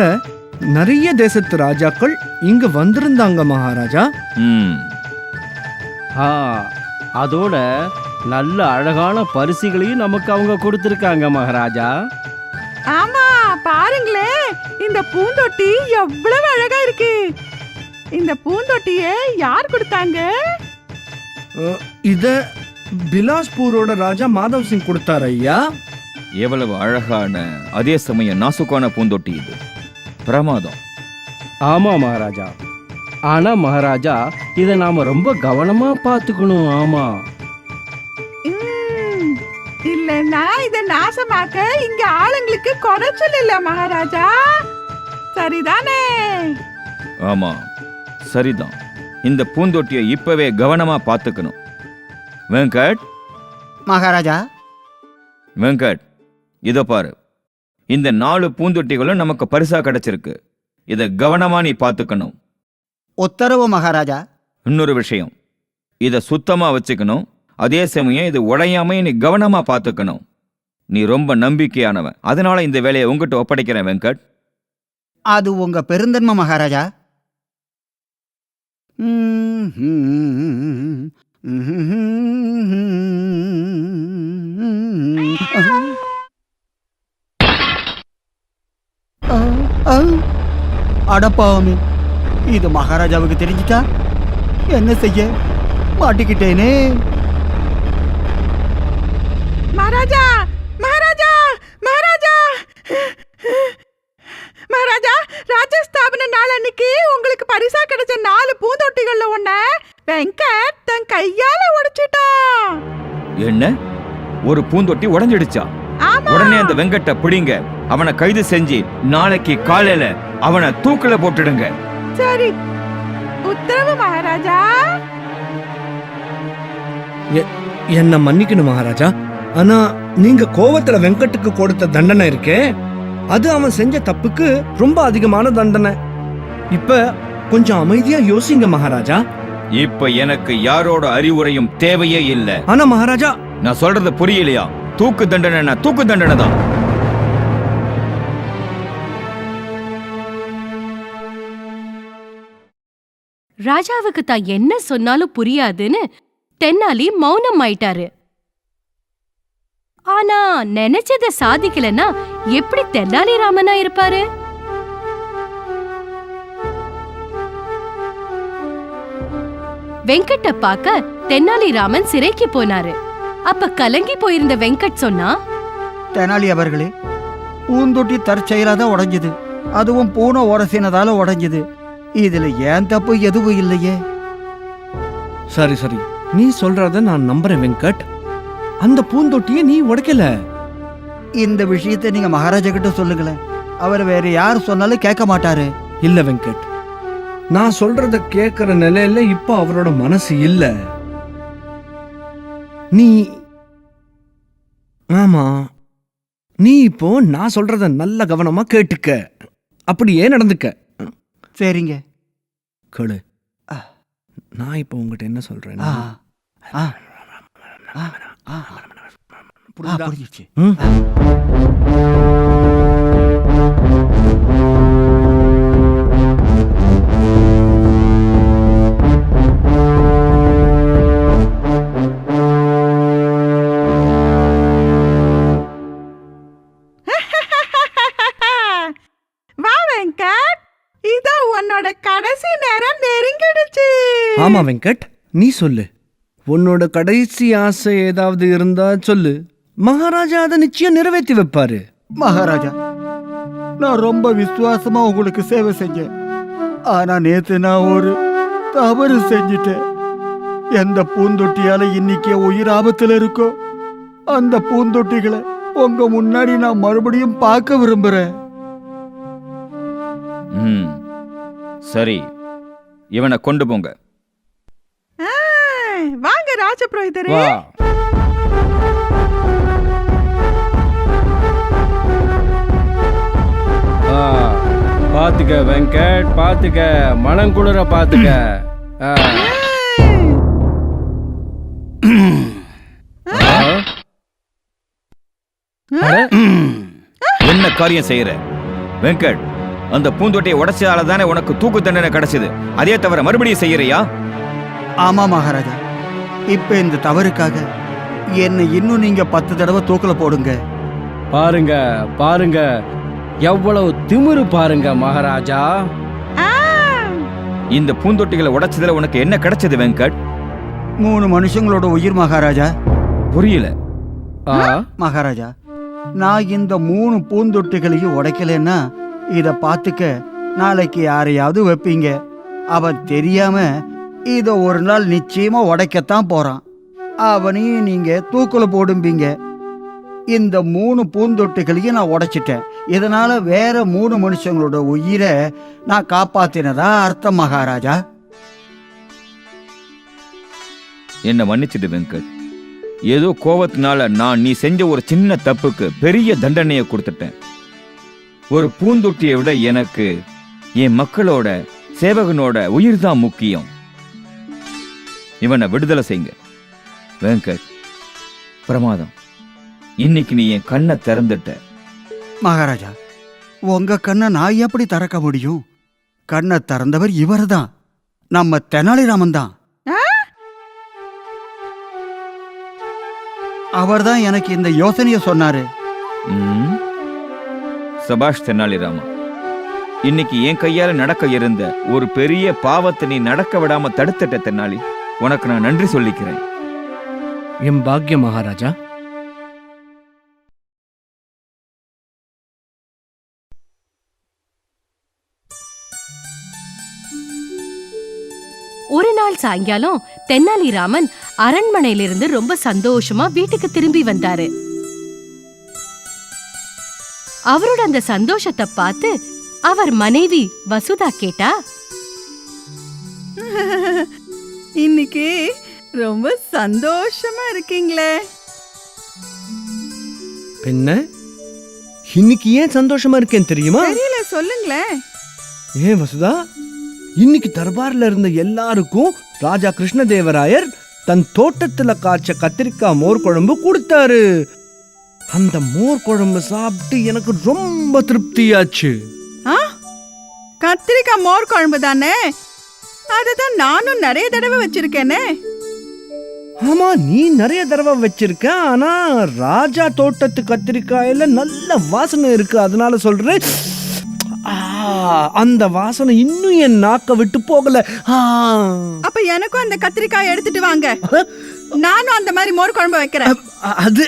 நிறைய தேசத்து ராஜாக்கள் இங்க வந்திருந்தாங்க மகாராஜா. அதோட நல்ல அழகான பரிசுகளையும் நமக்கு அவங்க கொடுத்திருக்காங்க மகாராஜா. ஆமா, பாருங்களேன், இந்த பூந்தொட்டி எவ்வளவு அழகா இருக்கு. இந்த பூந்தொட்டிய யார் கொடுத்தாங்க? இத பிலாஸ்பூரோட ராஜா மாதவ் சிங் கொடுத்தார் ஐயா. எவ்வளவு அழகான அதே சமயம் நாசுக்கான பூந்தொட்டி இது. பிரமாதம். ஆமா மகாராஜா. ஆனா மகாராஜா, இதை நாம ரொம்ப கவனமா பார்த்துக்கணும். ஆமா, இல்லன்னா இத நாசமாக்க இங்க ஆளுங்களுக்கு குறைச்சல் இல்ல மகாராஜா. சரிதானே? ஆமா, சரிதான். இந்த பூந்தொட்டியை இப்பவே கவனமா பார்த்துக்கணும். வெங்கட், மகாராஜா. வெங்கட், இதோ பாரு. இந்த 4 பூந்தொட்டிகளும் நமக்கு பரிசா கிடைச்சிருக்கு. இதை கவனமா நீ பார்த்துக்கணும். உத்தரவு மகாராஜா. இன்னொரு விஷயம், இதை சுத்தமா வச்சுக்கணும். அதே சமயம் இது உடையாம நீ கவனமா பார்த்துக்கணும். நீ ரொம்ப நம்பிக்கையானவன், அதனால இந்த வேலையை உங்ககிட்ட ஒப்படைக்கிறேன் வெங்கட். அது உங்க பெருந்தன்மை மகாராஜா. அடப்பாவமே, இது மகாராஜாவுக்கு தெரிஞ்சிட்டா என்ன செய்ய? மாட்டிக்கிட்டேனே. மகாராஜா, மகாராஜா, மகாராஜா, மகாராஜா, ராஜஸ்தாபன நாள் அன்னைக்கு உங்களுக்கு பரிசா கிடைச்ச 4 பூந்தொட்டிகள்ல ஒண்ண வெங்கட் தன் கையால உடைச்சிட்டான். என்ன? ஒரு பூந்தொட்டி உடைஞ்சிடுச்சா? ஆமா. உடனே அந்த வெங்கட்ட பிடிங்க, அவனை கைது செஞ்சு நாளைக்கு காலையில அவனை தூக்குல போட்டுடுங்க. சரி, உத்தரவு மகாராஜா. என்ன மன்னிக்கணும் மகாராஜா, ஆனா நீங்க கோவத்துல வெங்கட்டுக்கு கொடுத்த தண்டனை இருக்கே, அது அவன் செஞ்ச தப்புக்கு ரொம்ப அதிகமான தண்டனை. இப்ப கொஞ்சம் அமைதியா யோசிங்க மகாராஜா. இப்ப எனக்கு யாரோட அறிவுரையும் தேவையே இல்லை. ஆனா மகாராஜா, நான் சொல்றது புரியலையா? தூக்கு தண்டனை தூக்கு தண்டனை தான். ராஜாவுக்கு தான் என்ன சொன்னாலும் புரியாதுன்னு தென்னாலி மௌனம் ஆயிட்டாரு. ஆனா நினைச்சத சாதிக்கலன்னா எப்படி தென்னாலிராமனா இருப்பாரு? வெங்கட்ட பார்க்க தென்னாலிராமன் சிறைக்கு போனாரு. அப்ப கலங்கி போயிருந்த வெங்கட் சொன்னா, தெனாலி அவர்களே, பூந்தொட்டி தற்செயலாதான் உடைஞ்சது. அதுவும் பூனை உரசினதால உடைஞ்சது. இதுல ஏன் தப்பு எதுவும் இல்லையே. சரி சரி, நீ சொல்றத நான் நம்புறேன் வெங்கட். அந்த பூந்தொட்டியை நீ உடைக்கல. இந்த விஷயத்தை நீங்க மகாராஜா கிட்ட சொல்லுங்களேன். அவர் வேற யார் சொன்னாலும் கேட்க மாட்டாரு. இல்ல வெங்கட், நான் சொல்றத கேட்கிற நிலையில இப்ப அவரோட மனசு இல்ல. நீ ஆமா, நீ இப்போ நான் சொல்றத நல்ல கவனமா கேட்டுக்க, அப்படியே நடந்துக்க. சரிங்க. கேளு, நான் இப்போ உங்ககிட்ட என்ன சொல்றேன் புரிஞ்சிச்சு. வா வெங்கட், இதோ உன்னோட கடைசி நேரம் நெருங்கிடுச்சு. ஆமா வெங்கட், நீ சொல்லு. உன்னோட கடைசி ஆசை ஏதாவது இருந்தா சொல்லு. மகாராஜா அதை நிச்சயம் நிறைவேற்றி வைப்பாரு. மகாராஜா, நான் ரொம்ப விசுவாசமா உங்களுக்கு சேவை செஞ்சேன். ஆனா நேத்து நான் ஒரு தவறு செஞ்சிட்டேன். எந்த பூந்தொட்டியால இன்னைக்கு உயிர் ஆபத்துல இருக்கோ அந்த பூந்தொட்டிகளை உங்க முன்னாடி நான் மறுபடியும் பார்க்க விரும்புறேன். சரி, இவனை கொண்டு போங்க. வாங்க ராஜபுரோகிதரே. வா. பாத்துக்க வெங்கட், பாத்துக்க, மனங்குளிர பாத்துக்க. என்ன காரியம் செய்யற வெங்கட்? அந்த பூந்தொட்டியை உடைச்சால தானே உனக்கு தூக்கு தண்டனை கிடைச்சது. அதே தவிர மறுபடியும் செய்யறியா? ஆமா மகாராஜா, இப்ப இந்த தவறுக்காக என்னை இன்னும் நீங்க 10 தடவை தூக்கல போடுங்க. பாருங்க பாருங்க, எவ்வளவு திமிரு பாருங்க மகாராஜா. இந்த பூந்தொட்டிகளை உடைச்சதுல உனக்கு என்ன கிடைச்சது வெங்கட்? 3 மனுஷங்களோட உயிர் மகாராஜா. புரியல. மகாராஜா, நான் இந்த 3 பூந்தொட்டிகளையும் உடைக்கலன்னா இத பாத்துக்க நாளைக்கு யாரையாவது வைப்பீங்க. அவன் தெரியாம இத ஒரு நாள் நிச்சயமா உடைக்கத்தான் போறான். அவனையும் நீங்க தூக்குல போடும்பீங்க. இந்த 3 பூந்தொட்டிகளையும் நான் உடைச்சிட்டேன். இதனால வேற 3 மனுஷங்களோட உயிரை நான் காப்பாத்தினதா அர்த்தம் மகாராஜா. என்ன மன்னிச்சிடு வெங்கட். ஏதோ கோவத்தினால நான் நீ செஞ்ச ஒரு சின்ன தப்புக்கு பெரிய தண்டனையை கொடுத்துட்டேன். ஒரு பூந்தொட்டியை விட எனக்கு என் மக்களோட சேவகனோட உயிர் தான் முக்கியம். இவனை விடுதலை செய்யுங்க வெங்கட். பிரமாதம், இன்னைக்கு நீ என் கண்ணை திறந்துட்ட. மகாராஜா, உங்க கண்ணை நான் எப்படி திறக்க முடியும்? கண்ணை திறந்தவர் இவர்தான், நம்ம தெனாலிராமன் தான். அவர்தான் எனக்கு இந்த யோசனையை சொன்னாரு. சபாஷ் தெனாலிராமா, இன்னைக்கு என் கையால நடக்க இருந்த ஒரு பெரிய பாவத்தை நீ நடக்க விடாம தடுத்துட்ட தெனாலி. உனக்கு நான் நன்றி சொல்லிக்கிறேன். என் பாக்கியம் மகாராஜா. ஒரு நாள் சாயங்காலம் தென்னாலிராமன் அரண்மனையிலிருந்து ரொம்ப சந்தோஷமா வீட்டுக்கு திரும்பி வந்தாரு. அவரோட அந்த சந்தோஷத்தை பார்த்து அவர் மனைவி வசுதா கேட்டா, இன்னைக்கு ரொம்ப சந்தோஷமா இருக்கீங்களே. பின்ன இன்னைக்கு ஏன் சந்தோஷமா இருக்கேன் தெரியுமா? தெரியல, சொல்லுங்களேன். ஏன் வசுதா, இன்னைக்கு தர்பார்ல இருந்த எல்லாருக்கும் ராஜா கிருஷ்ணதேவராயர் தன் தோட்டத்துல காய்ச்ச கத்திரிக்காய் மோர் குழம்பு கொடுத்தாரு. அந்த மோர் குழம்பு சாப்பிட்டு எனக்கு ரொம்ப திருப்தியாச்சு. கத்திரிக்காய் மோர் குழம்பு தானே? அதுதான் நானும் நிறைய தடவை வச்சிருக்கேனே. ஆமா, நீ நிறைய தடவை வச்சிருக்க. ஆனா ராஜா தோட்டத்து கத்திரிக்காயில நல்ல வாசனை இருக்கு, அதனால சொல்றேன். அந்த வாசனை இன்னும் என் நாக்க விட்டு போகல. அப்ப எனக்கும் அந்த கத்திரிக்காய் எடுத்துட்டு வாங்க. நானும் அந்த மாதிரி மோர் குழம்பு வைக்கிறேன். அது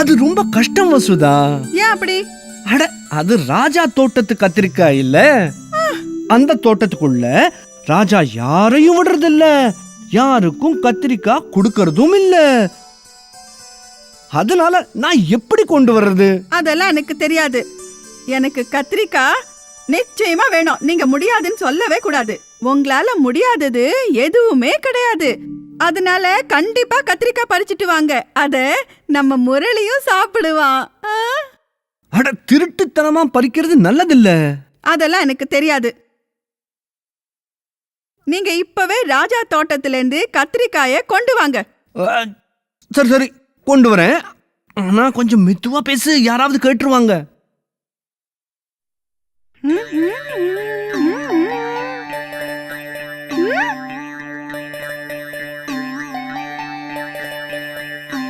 அது ரொம்ப கஷ்டம் வசுதா. ஏன் அப்படி? அட, அது ராஜா தோட்டத்து கத்திரிக்காய் இல்ல. அந்த தோட்டத்துக்குள்ள ராஜா யாரையும் விடுறது இல்ல, யாருக்கும் கத்திரிக்காய் கொடுக்கறதும் இல்ல. அதனால நான் எப்படி கொண்டு வர்றது? அதெல்லாம் எனக்கு தெரியாது. எனக்கு கத்திரிக்காய் நிச்சயமா வேணும். நீங்க முடியாதுன்னு சொல்லவே கூடாது. உங்களால முடியாதது எதுவுமே கிடையாது. அதனால கண்டிப்பா கத்திரிக்காய் பறிச்சிட்டு வாங்க. அத நம்ம முரளியும் சாப்பிடுவான். அட, திருட்டுத்தனமா பறிக்கிறது நல்லதில்ல. அதெல்லாம் எனக்கு தெரியாது. நீங்க இப்பவே ராஜா தோட்டத்துல இருந்து கத்திரிக்காய கொண்டு வாங்க. சரி சரி, கொண்டு வரேன். ஆனா கொஞ்சம் மெதுவா பேசு, யாராவது கேட்டுருவாங்க.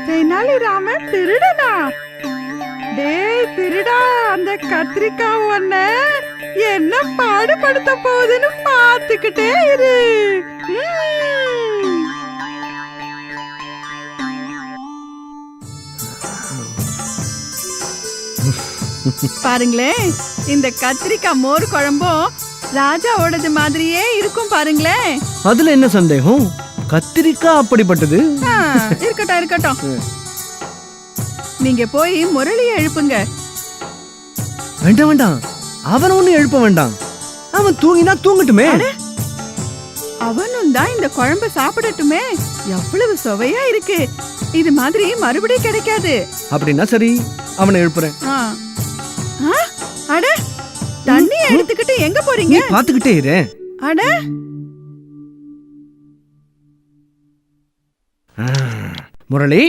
தெனாலிராமன் திருடனா? டேய் திருடா, அந்த கத்திரிக்காய் ஒன்ன என்ன பாடுபடுத்த போகுதுன்னு பார்த்துக்கிட்டே இரு. பாருங்களேன், இந்த கத்திரிக்காய் மோர் குழம்பும் ராஜாவோடது மாதிரியே இருக்கும் பாருங்களேன். அதுல என்ன சந்தேகம்? கத்திரிக்காய் அப்படிப்பட்டது. இருக்கட்டும் இருக்கட்டும். நீங்க போய் முரளியை எழுப்புங்க. வேண்டாம் வேண்டாம், அவன் ஒண்ணு எழுப்ப வேண்டாம். அவன் தூங்கினா தூங்கட்டுமே. அவனும் தான் இந்த குழம்பு சாப்பிடட்டுமே. எவ்வளவு சுவையா இருக்கு. இது மாதிரி மறுபடியும் கிடைக்காது. அப்படின்னா சரி, அவனை எழுப்புறேன். அட, தண்ணி எடுத்துக்கிட்டு எங்க போறீங்க? பாத்துக்கிட்டே இரு. அட, முரளி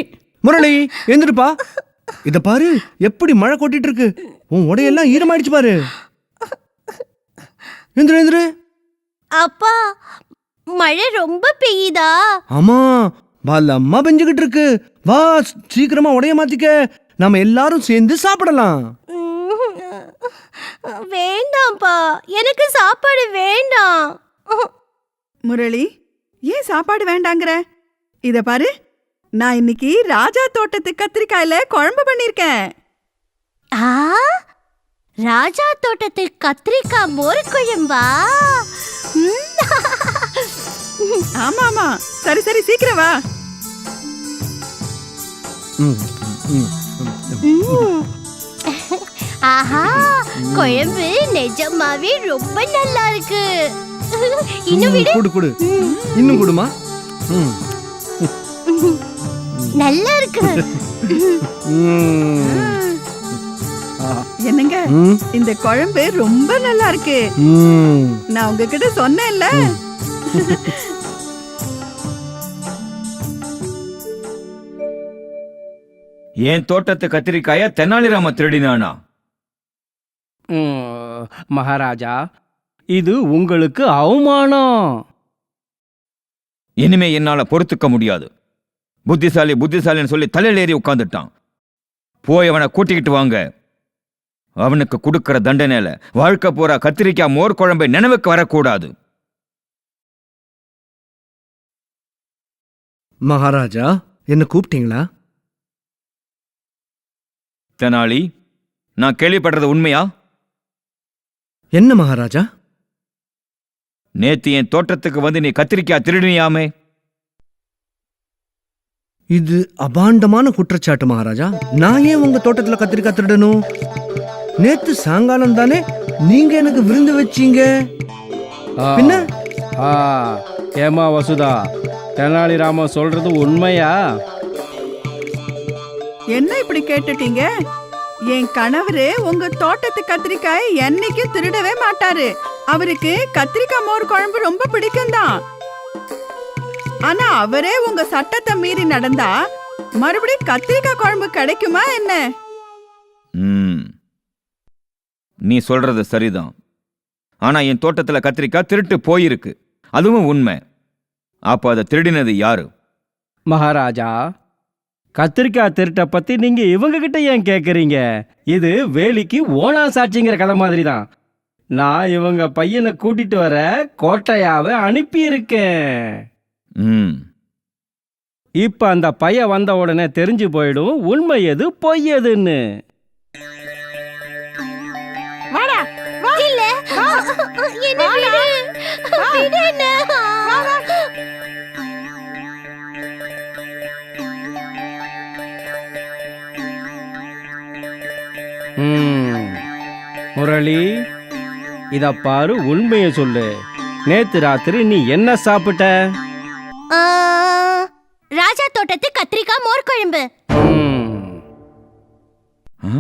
முரளி, எந்திருப்பா. இத பாரு, எப்படி மழை கொட்டிட்டு இருக்கு. உன் உடையெல்லாம் ஈரமாயிடுச்சு பாரு. எந்திரு எந்திரு. அப்பா, மழை ரொம்ப பெய்யுதா? ஆமா, பலமா பெஞ்சுகிட்டு இருக்கு. வா, சீக்கிரமா உடைய மாத்திக்க, நாம எல்லாரும் சேர்ந்து சாப்பிடலாம். வேண்டாம்ப்பா, எனக்கு சாப்பாடு வேண்டாம். முரளி, ஏன் சாப்பாடு வேண்டாங்கிற? இத பாரு, நான் இன்னைக்கு ராஜா தோட்டத்து கத்திரிக்காயில குழம்பு பண்ணிருக்கேன். ராஜா தோட்டத்து கத்திரிக்காய் மோர் குழம்பா? ஆமா ஆமா, சரி சரி, சீக்கிரம் வா. ஆஹா, குழம்பு நிஜமாவே ரொம்ப நல்லா இருக்கு. இன்னும் விடு. குடு குடு, இன்னும் குடுமா. நல்லா இருக்கு. என்னங்க, இந்த குழம்பு ரொம்ப நல்லா இருக்கு. நான் உங்ககிட்ட சொன்னேன்ல. என் தோட்டத்து கத்திரிக்காய தெனாலிராம திருடினானா? மகாராஜா, இது உங்களுக்கு அவமானம். இனிமே என்னால பொறுத்துக்க முடியாது. புத்திசாலி புத்திசாலின்னு சொல்லி தலையில ஏறி உட்காந்துட்டான். போய் அவனை கூட்டிக்கிட்டு வாங்க. அவனுக்கு கொடுக்கிற தண்டனையில வாழ்க்கை பூரா கத்திரிக்காய் மோர் குழம்பை நினைவுக்கு வரக்கூடாது. மகாராஜா, என்ன கூப்பிட்டீங்களா? தெனாலி, நான் கேள்விப்படுறது உண்மையா? என்ன மகாராஜா? நேத்து என் தோட்டத்துக்கு வந்து நீ கத்திரிக்காய் திருடினியாமே? இது அபாண்டமான குற்றச்சாட்டு மகாராஜா. நான் ஏன் உங்க தோட்டத்துல கத்திரிக்காய் திருடணும்? நேத்து சாயங்காலம் தானே நீங்க எனக்கு விருந்து வச்சீங்க. பின்ன ஏமா வசுதா, தெனாலிராமன் சொல்றது உண்மையா? என்ன இப்படி கேட்டுட்டீங்க? என் கணவரு உங்க தோட்டத்து கத்திரிக்காய் என்னைக்கு திருடவே மாட்டாரு. அவருக்கு கத்திரிக்காய் மோர் குழம்பு ரொம்ப பிடிக்கும் தான். ஆனா அவரே உங்க சட்டத்தை மீறி நடந்தா மறுபடியும் கத்திரிக்காய் குழம்பு கிடைக்குமா என்ன? நீ சொல்றது சரிதான். ஆனா என் தோட்டத்துல கத்திரிக்காய் திருட்டு போயிருக்கு, அதுவும் உண்மை. அப்போ அதை திருடினது யாரு? மகாராஜா, கத்திரிக்காய் திருட்டை பத்தி நீங்க இவங்க கிட்ட ஏன் கேக்குறீங்க? இது வேலிக்கு ஓனா சாட்சிங்கிற கதை மாதிரி தான். நான் இவங்க பையனை கூட்டிட்டு வர கோட்டையாவை அனுப்பியிருக்கேன். ம் இப்ப அந்த பையன் வந்த உடனே தெரிஞ்சு போயிடும் உண்மை எது பொய் எதுன்னு. வாடா வா. இல்ல வா. என்ன விடு. விடு என்ன. வா, வா. முரளி, இத பாரு, உண்மையை சொல்லு. நேத்து ராத்திரி நீ என்ன சாப்பிட்ட? ஆ, ராஜா தோட்டத்து கத்திரிக்காய் மோர் குழம்பு. ஆ?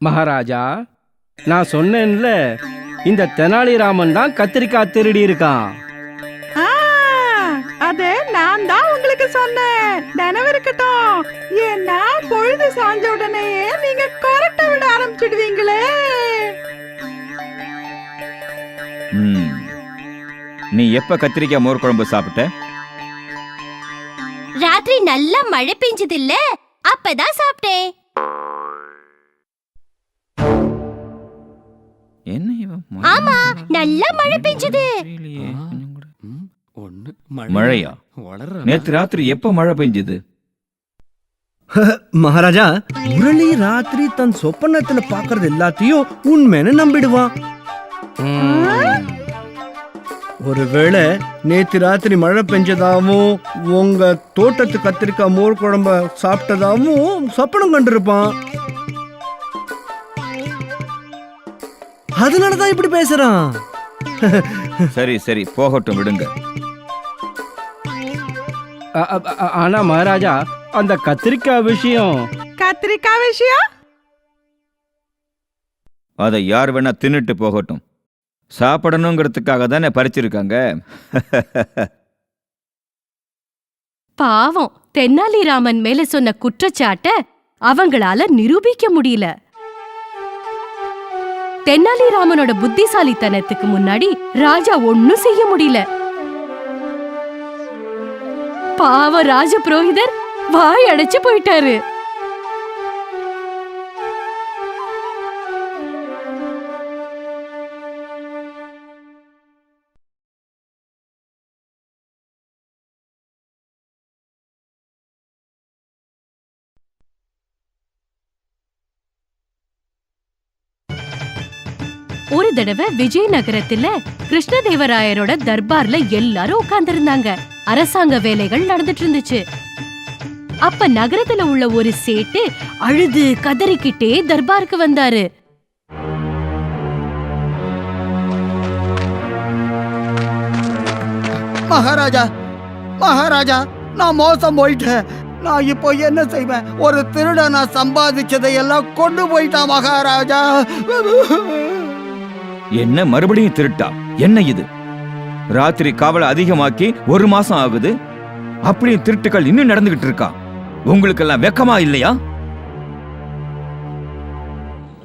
மகாராஜா, நான் சொன்னேன்ல, இந்த தெனாலிராமன் தான் கத்திரிக்காய் திருடி இருக்கான். ஆ, அது நான் தான் உங்களுக்கு சொன்னேன். நினைவு இருக்கட்டும். ஏன்னா பொழுது சாஞ்ச உடனே நீங்க கொரட்டை விட ஆரம்பிச்சிடுவீங்களே. ம். நீ எப்ப கத்திரிக்காய் மோர் குழம்பு சாப்பிட்ட? ராத்திரி நல்லா மழை பெஞ்சது இல்ல, அப்பதான் சாப்பிட்டேன். என்ன இவன் ஆமா, நல்லா மழை பெஞ்சது. மழையா? நேத்து ராத்திரி எப்ப மழை பெஞ்சது? மகாராஜா, முரளி ராத்திரி தன் சொப்பனத்துல பாக்குறது எல்லாத்தையும் உண்மைன்னு நம்பிடுவான். ஒருவேளை நேத்து ராத்திரி மழை பெஞ்சதாவும் உங்க தோட்டத்து கத்திரிக்காய் மோர் குழம்ப சாப்பிட்டதாவும் சொப்பனம் கண்டிருப்பான். அதனாலதான் இப்படி பேசுறான். சரி சரி, போகட்டும், விடுங்க. ஆனா மகாராஜா, அந்த கத்திரிக்காய் விஷயம். கத்திரிக்காய் விஷயம் அதை யார் வேணா தின்னுட்டு போகட்டும். சாப்பிடணுங்கிறதுக்காக தானே பறிச்சிருக்காங்க. பாவம், தென்னாலிராமன் மேல சொன்ன குற்றச்சாட்டை அவங்களால நிரூபிக்க முடியல. தென்னாலிராமனோட புத்திசாலித்தனத்துக்கு முன்னாடி ராஜா ஒண்ணும் செய்ய முடியல. பாவ ராஜ புரோகிதர் வாய் அடைச்சு போயிட்டாரு. ஒரு தடவை விஜயநகரத்துல கிருஷ்ணதேவராயரோட தர்பார்ல எல்லாரும் உட்கார்ந்திருந்தாங்க. அரசாங்க வேலைகள் நடந்துட்டு இருந்துச்சு. அப்ப நகரத்துல உள்ள ஒரு சேட்டு அழுது கதறிக்கிட்டே தர்பாருக்கு வந்தாரு. மகாராஜா, மகாராஜா, நான் மோசம் போயிட்டேன். நான் இப்போ என்ன செய்வேன்? ஒரு திருட நான் சம்பாதிச்சதை எல்லாம் கொண்டு போயிட்டான் மகாராஜா. என்ன மறுபடியும் திருட்டா? என்ன இது? ராத்திரி காவலை அதிகமாக்கி 1 மாசம் ஆகுது, அப்படியும் திருட்டுகள் இன்னும் நடந்துகிட்டு இருக்கா? உங்களுக்கெல்லாம் வெக்கமா இல்லையா?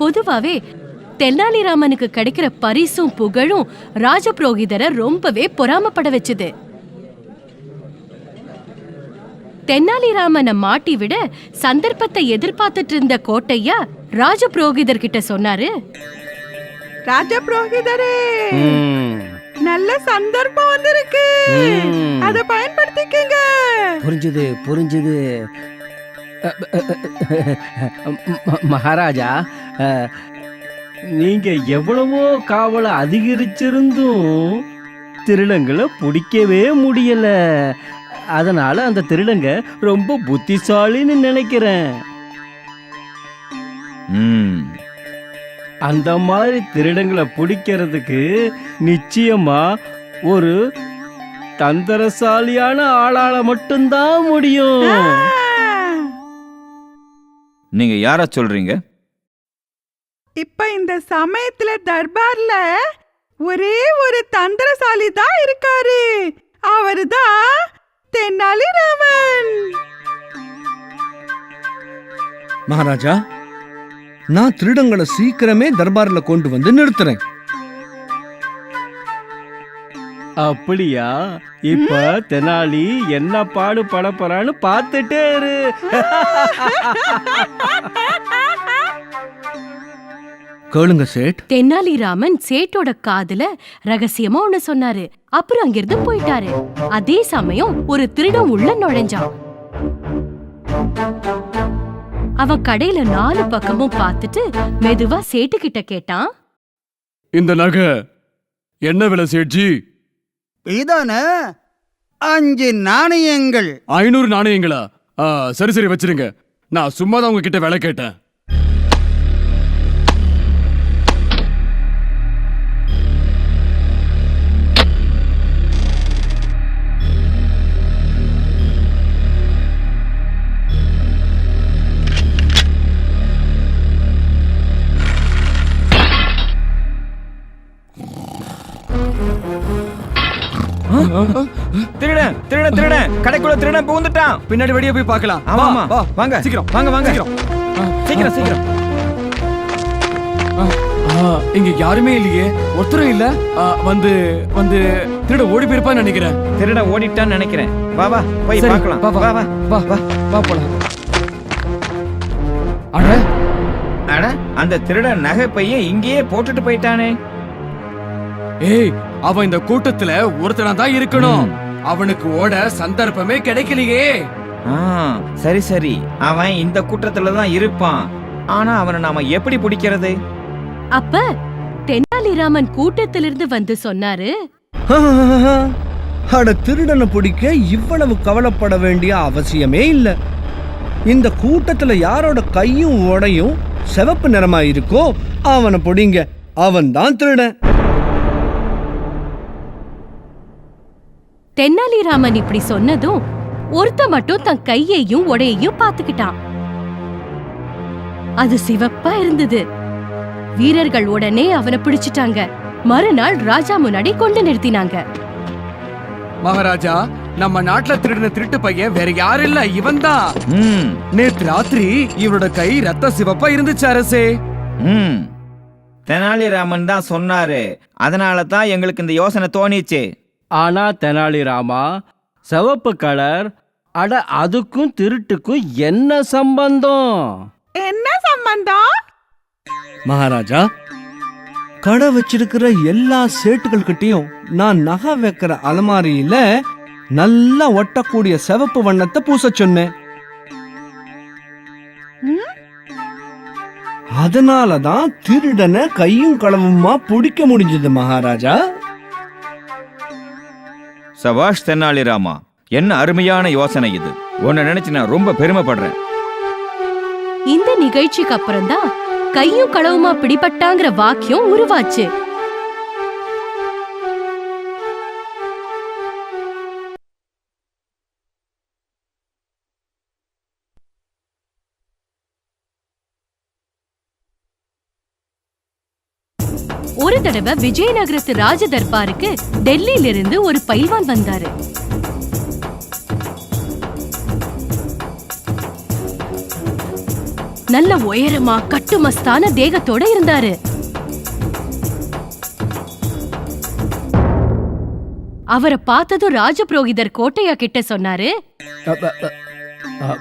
பொதுவாவே தென்னாலிராமனுக்கு கிடைக்கிற பரிசும் புகழும் ராஜபுரோகிதரை ரொம்பவே பொறாமப்பட வச்சுது. தென்னாலிராமனை மாட்டி விட சந்தர்ப்பத்தை எதிர்பார்த்துட்டு இருந்த கோட்டையா ராஜபுரோகிதர் கிட்ட சொன்னாரு, ராஜ புரோகிதரே, நல்ல சந்தர்ப்பம் வந்திருக்கு. அத பயன்படுத்திக்கங்க. புரிஞ்சுது புரிஞ்சுது. மகாராஜா, நீங்க எவ்வளவோ காவலை அதிகரிச்சிருந்தும் திருடங்களை பிடிக்கவே முடியல. அதனால அந்த திருடங்க ரொம்ப புத்திசாலின்னு நினைக்கிறேன். அந்த மாதிரி திருடங்களை பிடிக்கிறதுக்கு நிச்சயமா ஒரு தந்திரசாலியான ஆளால மட்டும்தான் முடியும். நீங்க யார சொல்றீங்க? இப்ப இந்த சமயத்துல தர்பார்ல ஒரே ஒரு தந்திரசாலி தான் இருக்காரு. அவருதான் தென்னாலிராமன். மகாராஜா, நான் திருடங்களை சீக்கிரமே தர்பார்ல கொண்டு வந்து நிறுத்துறேன். அப்படியா? இப்ப தெனாலி என்ன பாடு பட போறான்னு பார்த்துட்டே இரு. கேளுங்க சேட். தென்னாலிராமன் சேட்டோட காதுல ரகசியமா ஒண்ணு சொன்னாரு. அப்புறம் அங்கிருந்து போயிட்டாரு. அதே சமயம் ஒரு திருடன் உள்ள நுழைஞ்சான். அவன் கடையில 4 பக்கமும் பார்த்துட்டு மெதுவா சேட்டு கிட்ட கேட்டான், இந்த நகை என்ன விலை சேட்ஜி? இதானே 5 நாணயங்கள். 500 நாணயங்களா? சரி சரி வச்சிருங்க. நான் சும்மா தான் உங்ககிட்ட விலை கேட்டேன். திருடன் திருடன் திருடன் கடைக்குள்ள திருடன் புகுந்துட்டான். பின்னாடி வெளியே போய் பார்க்கலாம். ஆமா ஆமா வாங்க சீக்கிரம் வாங்க வாங்க சீக்கிரம். சீக்கிரம் சீக்கிரம். இங்க யாருமே இல்லையே, ஒருத்தரும் இல்ல. வந்து வந்து திருட ஓடி போயிருப்பான்னு நினைக்கிறேன். திருட ஓடிட்டான்னு நினைக்கிறேன். வா வா போய் சரி, பார்க்கலாம். வா வா வா வா வா வா வா போலாம். அட அட அந்த திருடன் நகை பைய இங்கேயே போட்டுட்டு போயிட்டானே. ஏய், அவன் இந்த கூட்டத்துல ஒருத்தனா தான் இருக்கணும். அவனுக்கு ஓட சந்தர்ப்பமே கிடைக்கலையே. சரி சரி, அவன் இந்த கூட்டத்துல தான் இருப்பான். ஆனா அவனை நாம எப்படி பிடிக்கிறது? அப்ப தென்னாலிராமன் கூட்டத்திலிருந்து வந்து சொன்னாரு, அட திருடனை பிடிக்க இவ்வளவு கவலைப்பட வேண்டிய அவசியமே இல்ல. இந்த கூட்டத்துல யாரோட கையும் உடையும் சிவப்பு நிறமா இருக்கோ அவனை பிடிங்க. அவன் தான் திருடன். தென்னாலிராமன் இப்படி சொன்னதும் ஒருத்த மட்டும் தன் கையையும் உடையையும் பாத்துக்கிட்டான். அது சிவப்பா இருந்தது. வீரர்கள் உடனே அவனை பிடிச்சிட்டாங்க. மறுநாள் ராஜா முன்னாடி கொண்டு நிறுத்தினாங்க. மகாராஜா, நம்ம நாட்டுல திருடின திருட்டு பையன் வேற யாரும் இல்ல, இவன் தான். நேத்து ராத்திரி இவரோட கை ரத்த சிவப்பா இருந்துச்சு அரசே. தெனாலிராமன் தான் சொன்னாரு. அதனால தான் எங்களுக்கு இந்த யோசனை தோணிச்சு. ஆனா தெனாலிராமா, சிவப்பு கலர், அட அதுக்கும் திருட்டுக்கும் என்ன சம்பந்தம்? என்ன சம்பந்தம்? மகாராஜா, கடை வச்சிருக்கிற எல்லா சேட்டுகள் கிட்டையும் நான் நகை வைக்கிற அலமாரியில நல்லா ஒட்டக்கூடிய சிவப்பு வண்ணத்தை பூச சொன்னேன். அதனாலதான் திருடனை கையும் களவுமா பிடிக்க முடிஞ்சது மகாராஜா. சபாஷ் தெனாலிராமா, என்ன அருமையான யோசனை இது. உன்னை நினைச்சு நான் ரொம்ப பெருமைப்படுறேன். இந்த நிகழ்ச்சிக்கு அப்புறம் தான் கையும் களவுமா பிடிபட்டாங்கிற வாக்கியம் உருவாச்சு. ஒரு தடவை விஜயநகரத்து ராஜ தர்பாருக்கு டெல்லியில இருந்து ஒரு பைல்வான் வந்தாரு. நல்ல உயரமா கட்டுமஸ்தான தேகத்தோட இருந்தாரு. அவரை பார்த்ததும் ராஜபுரோகிதர் கோட்டையா கிட்ட சொன்னாரு,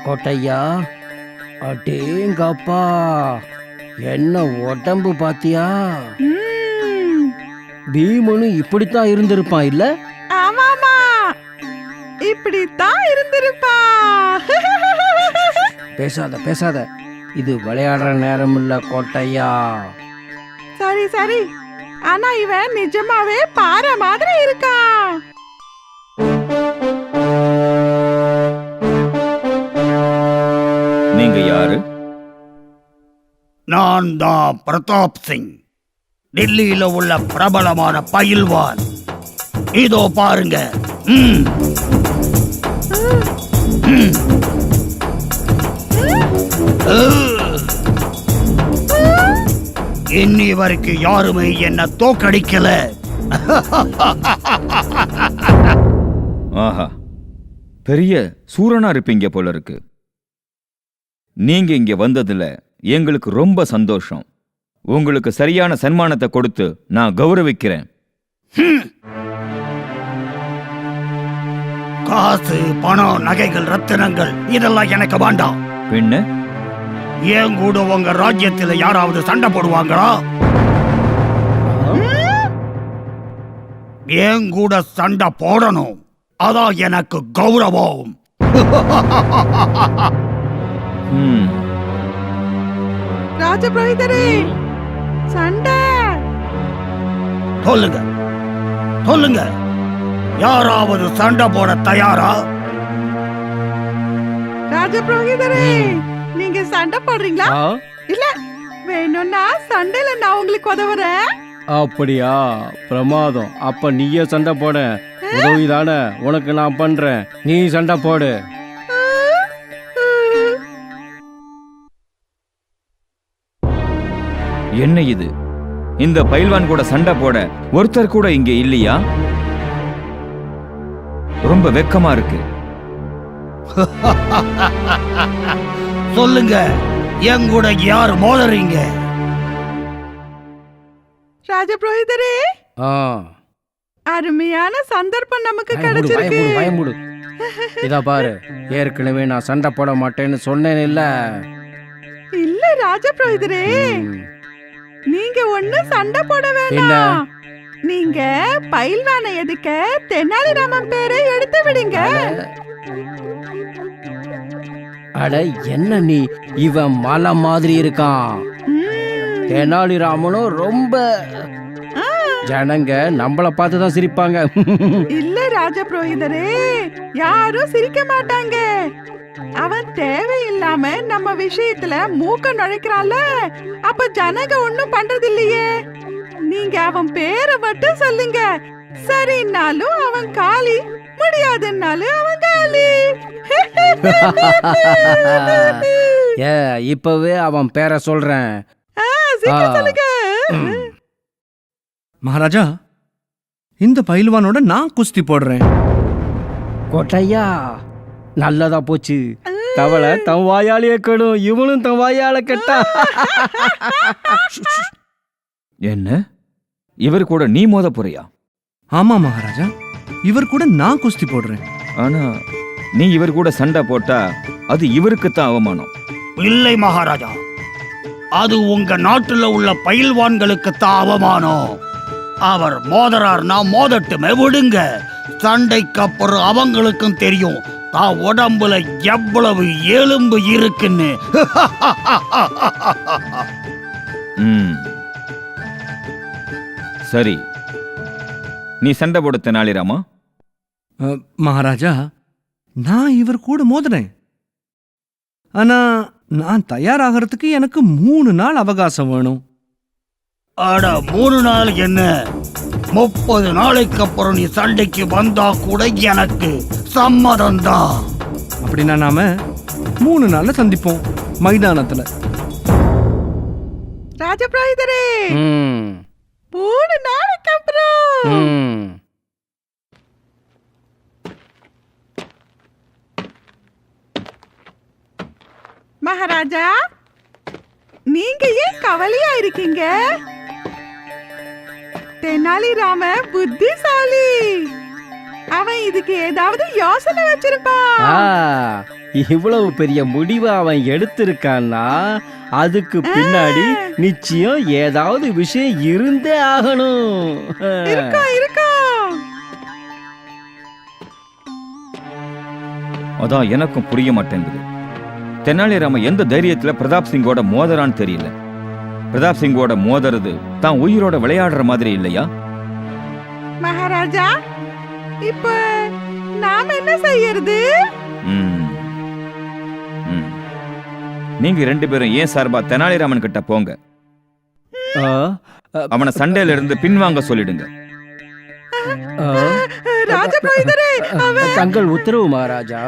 கோட்டையா, அடேங்கப்பா, என்ன உடம்பு பாத்தியா? பீமனு இப்படித்தான் இருந்திருப்பான் இல்ல? ஆமாமா, இப்படித்தான் இருந்திருப்பா. பேசாத பேசாத, இது விளையாடுற நேரம் இல்ல கோட்டையா. சரி சரி, ஆனா இவன் நிஜமாவே பாறை மாதிரி இருக்கான். நீங்க யாரு? நான் தான் பிரதாப் சிங், டெல்லியில உள்ள பிரபலமான பயில்வான். இதோ பாருங்க. இன்னி வரைக்கும் யாருமே என்ன தோக்கடிக்கல. ஆஹா, பெரிய சூரனா இருப்பீங்க போல இருக்கு. நீங்க இங்க வந்ததுல எங்களுக்கு ரொம்ப சந்தோஷம். உங்களுக்கு சரியான சன்மானத்தை கொடுத்து நான் கௌரவிக்கிறேன். காசு, பணம், நகைகள், ரத்தினங்கள் இதெல்லாம் எனக்கு வேண்டாம். பின்ன ஏன் கூட உங்க ராஜ்யத்துல யாராவது சண்டை போடுவாங்களா? ஏன் கூட சண்டை போடணும், அதான் எனக்கு கௌரவம். ம், ராஜபுரோகிதரே, சண்டை. சொல்லுங்க சொல்லுங்க, யாராவது சண்டை போட தயாரா? ராஜபுரோகிதரே, நீங்க சண்டை போடுறீங்களா? இல்ல, வேணும்னா சண்டையில நான் உங்களுக்கு உதவுறேன். அப்படியா? பிரமாதம். அப்ப நீயே சண்டை போட. உதவிதானே உனக்கு நான் பண்றேன். நீ சண்டை போடு. என்ன இது? இந்த பைல்வான் கூட சண்டை போட ஒருத்தர் கூட இங்க இல்லையா? ரொம்ப வெக்கமா இருக்கு. சொல்லுங்க, என் கூட யார் மோதறீங்க? ராஜபுரோகிதரே, அருமையான சந்தர்ப்பம் நமக்கு கிடைச்சிருக்கு. பயமுடு. இதா பாரு, ஏற்கனவே நான் சண்டை போட மாட்டேன்னு சொன்னேன் இல்ல. இல்ல ராஜபுரோகிதரே, நீங்க ஒண்ணு சண்டை போட வேண்டாம். நீங்க பைல்வானை எதுக்க தெனாலிராமன் பேரை எடுத்து விடுங்க. அட என்ன நீ, இவன் மலை மாதிரி இருக்கான். தெனாலிராமனும் ரொம்ப ஜனங்க நம்மள பார்த்துதான் சிரிப்பாங்க. இல்ல ராஜபுரோகிதரே, யாரும் சிரிக்க மாட்டாங்க. அவன் தேவையில்லாம நம்ம விஷயத்துல மூக்க நுழைக்கிறான்ல, அப்ப ஜனங்க ஒண்ணும் பண்றது இல்லையே. நீங்க அவன் பேரை மட்டும் சொல்லுங்க. சரின்னாலும் அவன் காலி, முடியாதுன்னாலும் அவன் காலி. இப்பவே அவன் பேரை சொல்றேன். சீக்கிரம் சொல்லுங்க. மகாராஜா, இந்த பைல்வானோட நான் குஸ்தி போடுறேன். கோட்டையா, நல்லதா போச்சு. தவளை தன் வாயாலேயே கெடும், இவனும் தன் வாயால கெட்டா. என்ன, இவர் கூட நீ மோத போறியா? ஆமா மகாராஜா, இவர் கூட நான் குஸ்தி போடுறேன். ஆனா நீ இவர் கூட சண்டை போட்டா அது இவருக்குத்தான் அவமானம். இல்லை மகாராஜா, அது உங்க நாட்டுல உள்ள பயில்வான்களுக்கு தான் அவமானம். அவர் மோதறார்னா மோதட்டுமே, விடுங்க. சண்டைக்கு அப்புறம் அவங்களுக்கும் தெரியும் தான் உடம்புல எவ்வளவு எலும்பு இருக்குன்னு. சரி, நீ சண்டை போட தெனாலிராமா. மகாராஜா, நான் இவர் கூட மோதுறேன். ஆனா நான் தயாராகிறதுக்கு எனக்கு 3 நாள் அவகாசம் வேணும். அட 3 நாள் என்ன, 30 நாளைக்கு அப்புறம் நீ சண்டைக்கு வந்தா கூட எனக்கு சம்மதம்தான். அப்படின்னா நாம 3 நாள்ல சந்திப்போம் மைதானத்துல. ராஜபுரோகிதரே, 3 நாளைக்கு அப்புறம். மகாராஜா, நீங்க ஏன் கவலையா இருக்கீங்க? தெனாலிராம புத்திசாலி. அவன் இதுக்கு ஏதாவது யோசனை வச்சிருப்பான். இவ்வளவு பெரிய முடிவை அவன் எடுத்திருக்கான்னா அதுக்கு பின்னாடி நிச்சயம் ஏதாவது விஷயம் இருந்தே ஆகணும். இருக்கும். அதான் எனக்கும் புரிய மாட்டேங்குது. தெனாலிராம எந்த தைரியத்துல பிரதாப் சிங்கோட மோதரான்னு தெரியல. பிரதாப் சிங்கோட மோதறது தான் உயிரோட விளையாடுற மாதிரி இல்லையா? மகாராஜா, இப்ப நாம என்ன செய்யறது? நீங்க 2 பேரும் ஏன் சார்பா தெனாலிராமன் கிட்ட போங்க. அவனை சண்டையில இருந்து பின்வாங்க சொல்லிடுங்க. ராஜபுரோகிதரே, தங்கள் உத்தரவு மகாராஜா.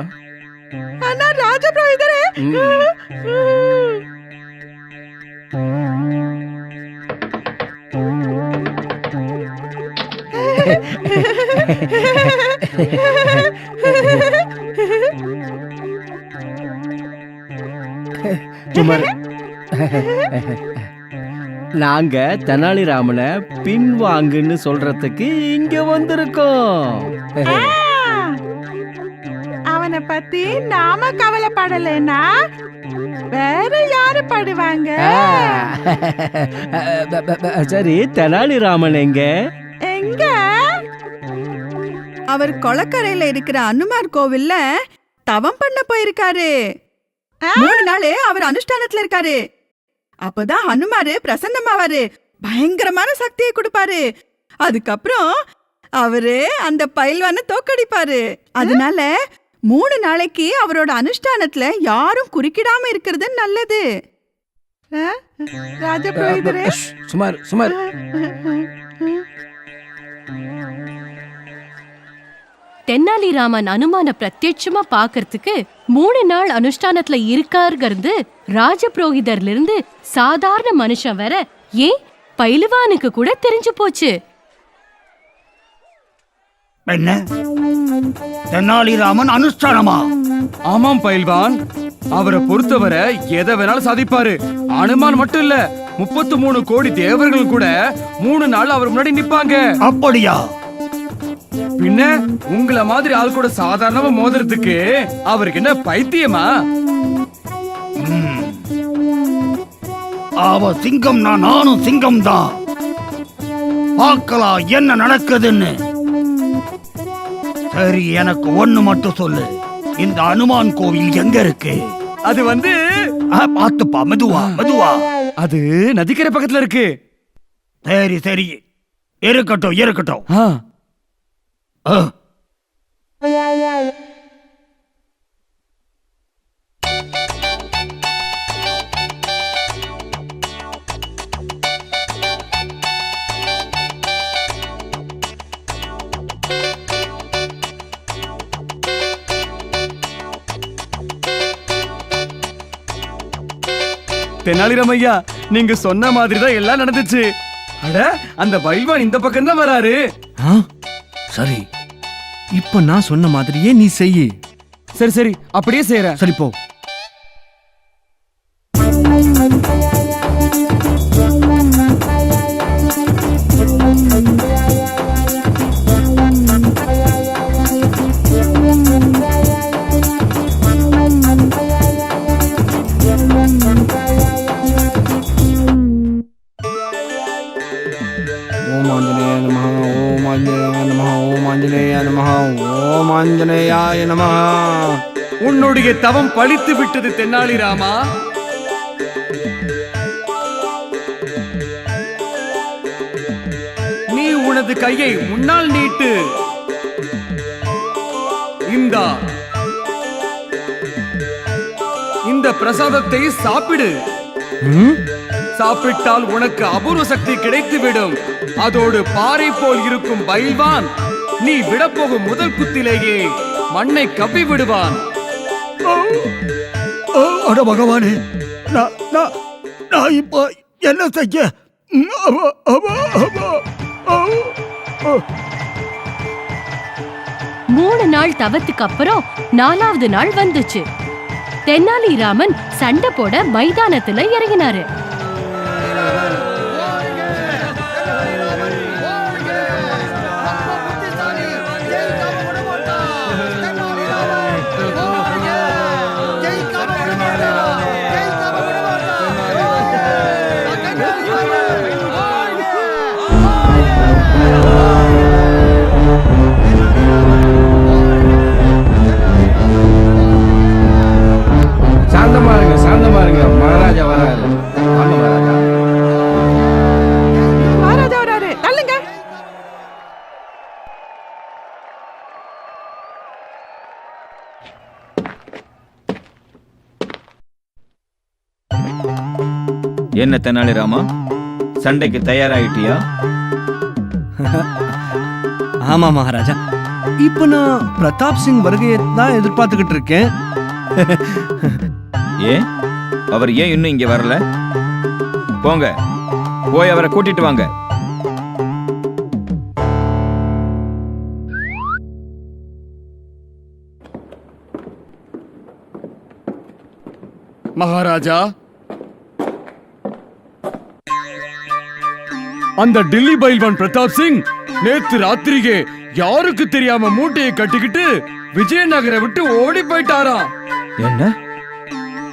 அண்ணா ராஜபுரோகிதரே, நாங்க தெனாலிராமனை பின்வாங்குன்னு சொல்றதுக்கு இங்க வந்திருக்கோம். அவனை பத்தி நாம கவலைப்படலைன்னா வேற யாரு படுவாங்க? சரி, தெனாலிராமன் எங்க? எங்க? அவர் கொளக்கரையில இருக்கிற அனுமார் கோவில்ல தவம் பண்ண போயிருக்காரு. 3 நாள் அவர் அனுஷ்டானத்துல இருக்காரு. அப்பதான் ஹனுமாரு பிரசன்னமாவாரு, பயங்கரமான சக்தியை கொடுப்பாரு. அதுக்கப்புறம் அவரு அந்த பயில்வான தோக்கடிப்பாரு. அதனால 3 நாளைக்கு அவரோட அனுஷ்டானத்துல யாரும் குறுக்கிடாம இருக்கிறது நல்லது. ராஜபுரோகிதரே, சுமார் சுமார். தென்னாலிராமன் அனுமான பிரத்யட்சமா பாக்குறதுக்கு 3 நாள் அனுஷ்டானத்துல இருக்காருங்கிறது ராஜபுரோகிதர்ல இருந்து சாதாரண மனுஷன் வர, ஏன் பயிலுவானுக்கு கூட தெரிஞ்சு போச்சு. என்ன தெனாலிராமன் அனுஷ்டானமா? ஆமாம் பயில்வான், அவரை பொறுத்தவரை எதை வேணாலும் சாதிப்பாரு. அனுமான் மட்டும் இல்ல, 33 கோடி தேவர்கள் கூட 3 நாள் அவர் முன்னாடி நிப்பாங்க. அப்படியா? பின்ன உங்கள மாதிரி ஆள் கூட சாதாரணமா மோதுறதுக்கு அவருக்கு என்ன பைத்தியமா? அவ சிங்கம்னா நானும் சிங்கம் தான். பார்க்கலாம் என்ன நடக்குதுன்னு. சரி, எனக்கு ஒண்ணு மட்டும் சொல்லு, இந்த அனுமான் கோவில் எங்க இருக்கு? அது வந்து பாத்துப்பா, மெதுவா மெதுவா. அது நதிக்கரை பக்கத்துல இருக்கு. சரி சரி, இருக்கட்டும் இருக்கட்டும். தெனாலிராமையா, நீங்க சொன்ன மாதிரி தான் எல்லாம் நடந்துச்சு. அட, அந்த பயில்வான் இந்த பக்கம் தான் வராரு. சரி, இப்ப நான் சொன்ன மாதிரியே நீ செய்யு. சரி சரி, அப்படியே செய்யறேன். சரி போ. ஓம் ஆஞ்சநேய நமஹ, ஓம் ஆஞ்சநேய நமஹ, ஓம் ஆஞ்சநேய நமஹ, ஓம் ஆஞ்சநேயாய நமஹ. உன்னுடைய தவம் பழித்து விட்டது தென்னாலிராமா. நீ உனது கையை முன்னால் நீட்டு. இந்த பிரசாதத்தை சாப்பிடு. சாப்பிட்டால் உனக்கு அபூர்வ சக்தி கிடைத்துவிடும். அதோடு பாறை போல் இருக்கும் பயில்வான் நீ விடப்போகும் முதல் குத்திலேயே மண்ணை கவ்வி விடுவான். அட பகவானே, நான் இப்போ என்ன செய்ய? 3 நாள் தவத்துக்கு அப்புறம் 4வது நாள் வந்துச்சு. தென்னாலிராமன் சண்டை போட மைதானத்துல இறங்கினாரு. சாந்தமா இருங்க, மகாராஜா வராரு. வாங்க மகாராஜா. மகாராஜா வராரு, தள்ளுங்க. என்ன தெனாலிராமா, சண்டைக்கு தயாராயிட்டியா? ஆமா மகாராஜா, இப்ப நான் பிரதாப் சிங் வருகையை தான் எதிர்பார்த்துக்கிட்டு இருக்கேன். ஏன் அவர் ஏன் இன்னும் இங்க வரல? போங்க, போய் அவரை கூட்டிட்டு வாங்க. மகாராஜா, அந்த டில்லி பைல்வான் பிரதாப் சிங் நேத்து ராத்திரியே யாருக்கு தெரியாம மூட்டையை கட்டிக்கிட்டு விஜயநகரை விட்டு ஓடி போயிட்டாராம். என்ன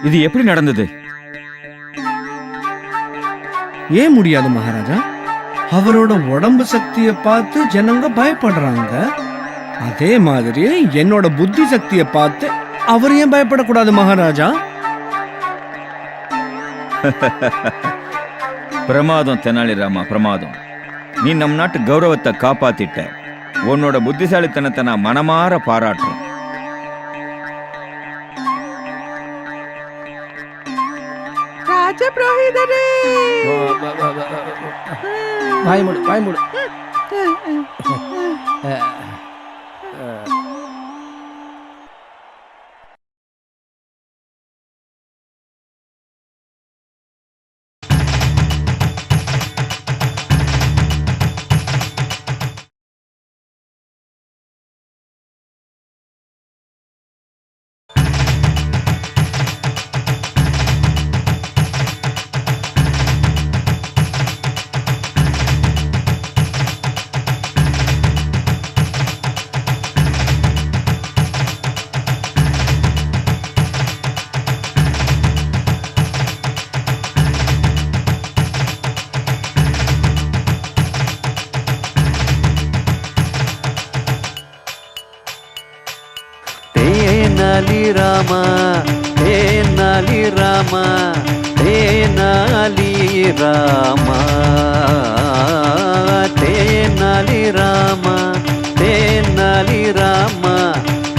இது எப்படி நடந்தது? ஏன் முடியாது மகாராஜா? அவரோட உடம்பு சக்தியை பார்த்து ஜனங்க பயப்படுறாங்க. அதே மாதிரி என்னோட புத்தி சக்தியை பார்த்து அவர் ஏன் பயப்படக்கூடாது மகாராஜா? பிரமாதம் தெனாலிராமா, பிரமாதம். நீ நம் நாட்டு கௌரவத்தை காப்பாத்திட்ட. உன்னோட புத்திசாலித்தனத்தை நான் மனமாற பாராட்டுறேன். ராஜபுரோஹிதரே, வாய்மூடு. तेनाली रामा, तेनाली रामा, तेनाली रामा, तेनाली रामा, तेनाली रामा,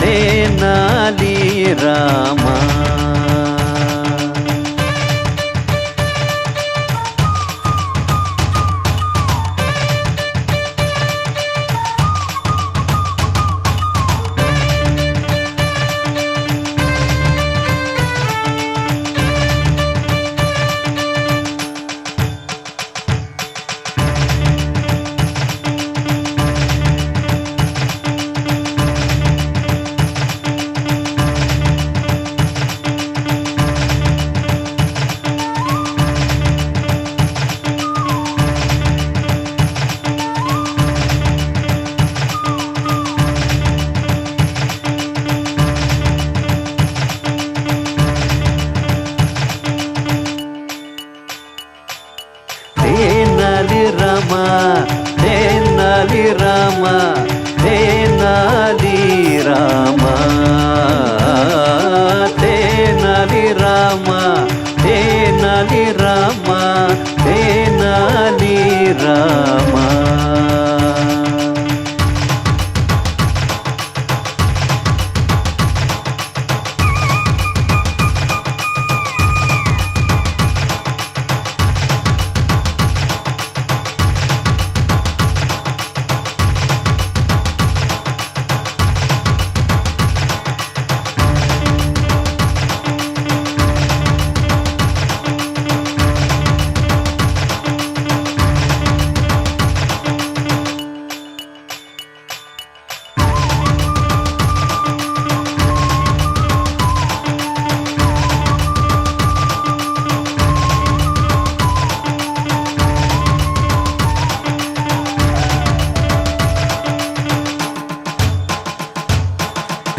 तेनाली रामा. तेनाली रामा, तेनाली रामा, तेनाली रामा, तेनाली रामा, तेनाली रामा, तेनाली रामा.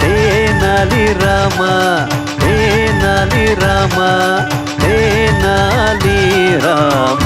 तेनाली रामा, तेनाली रामा, तेनाली रामा.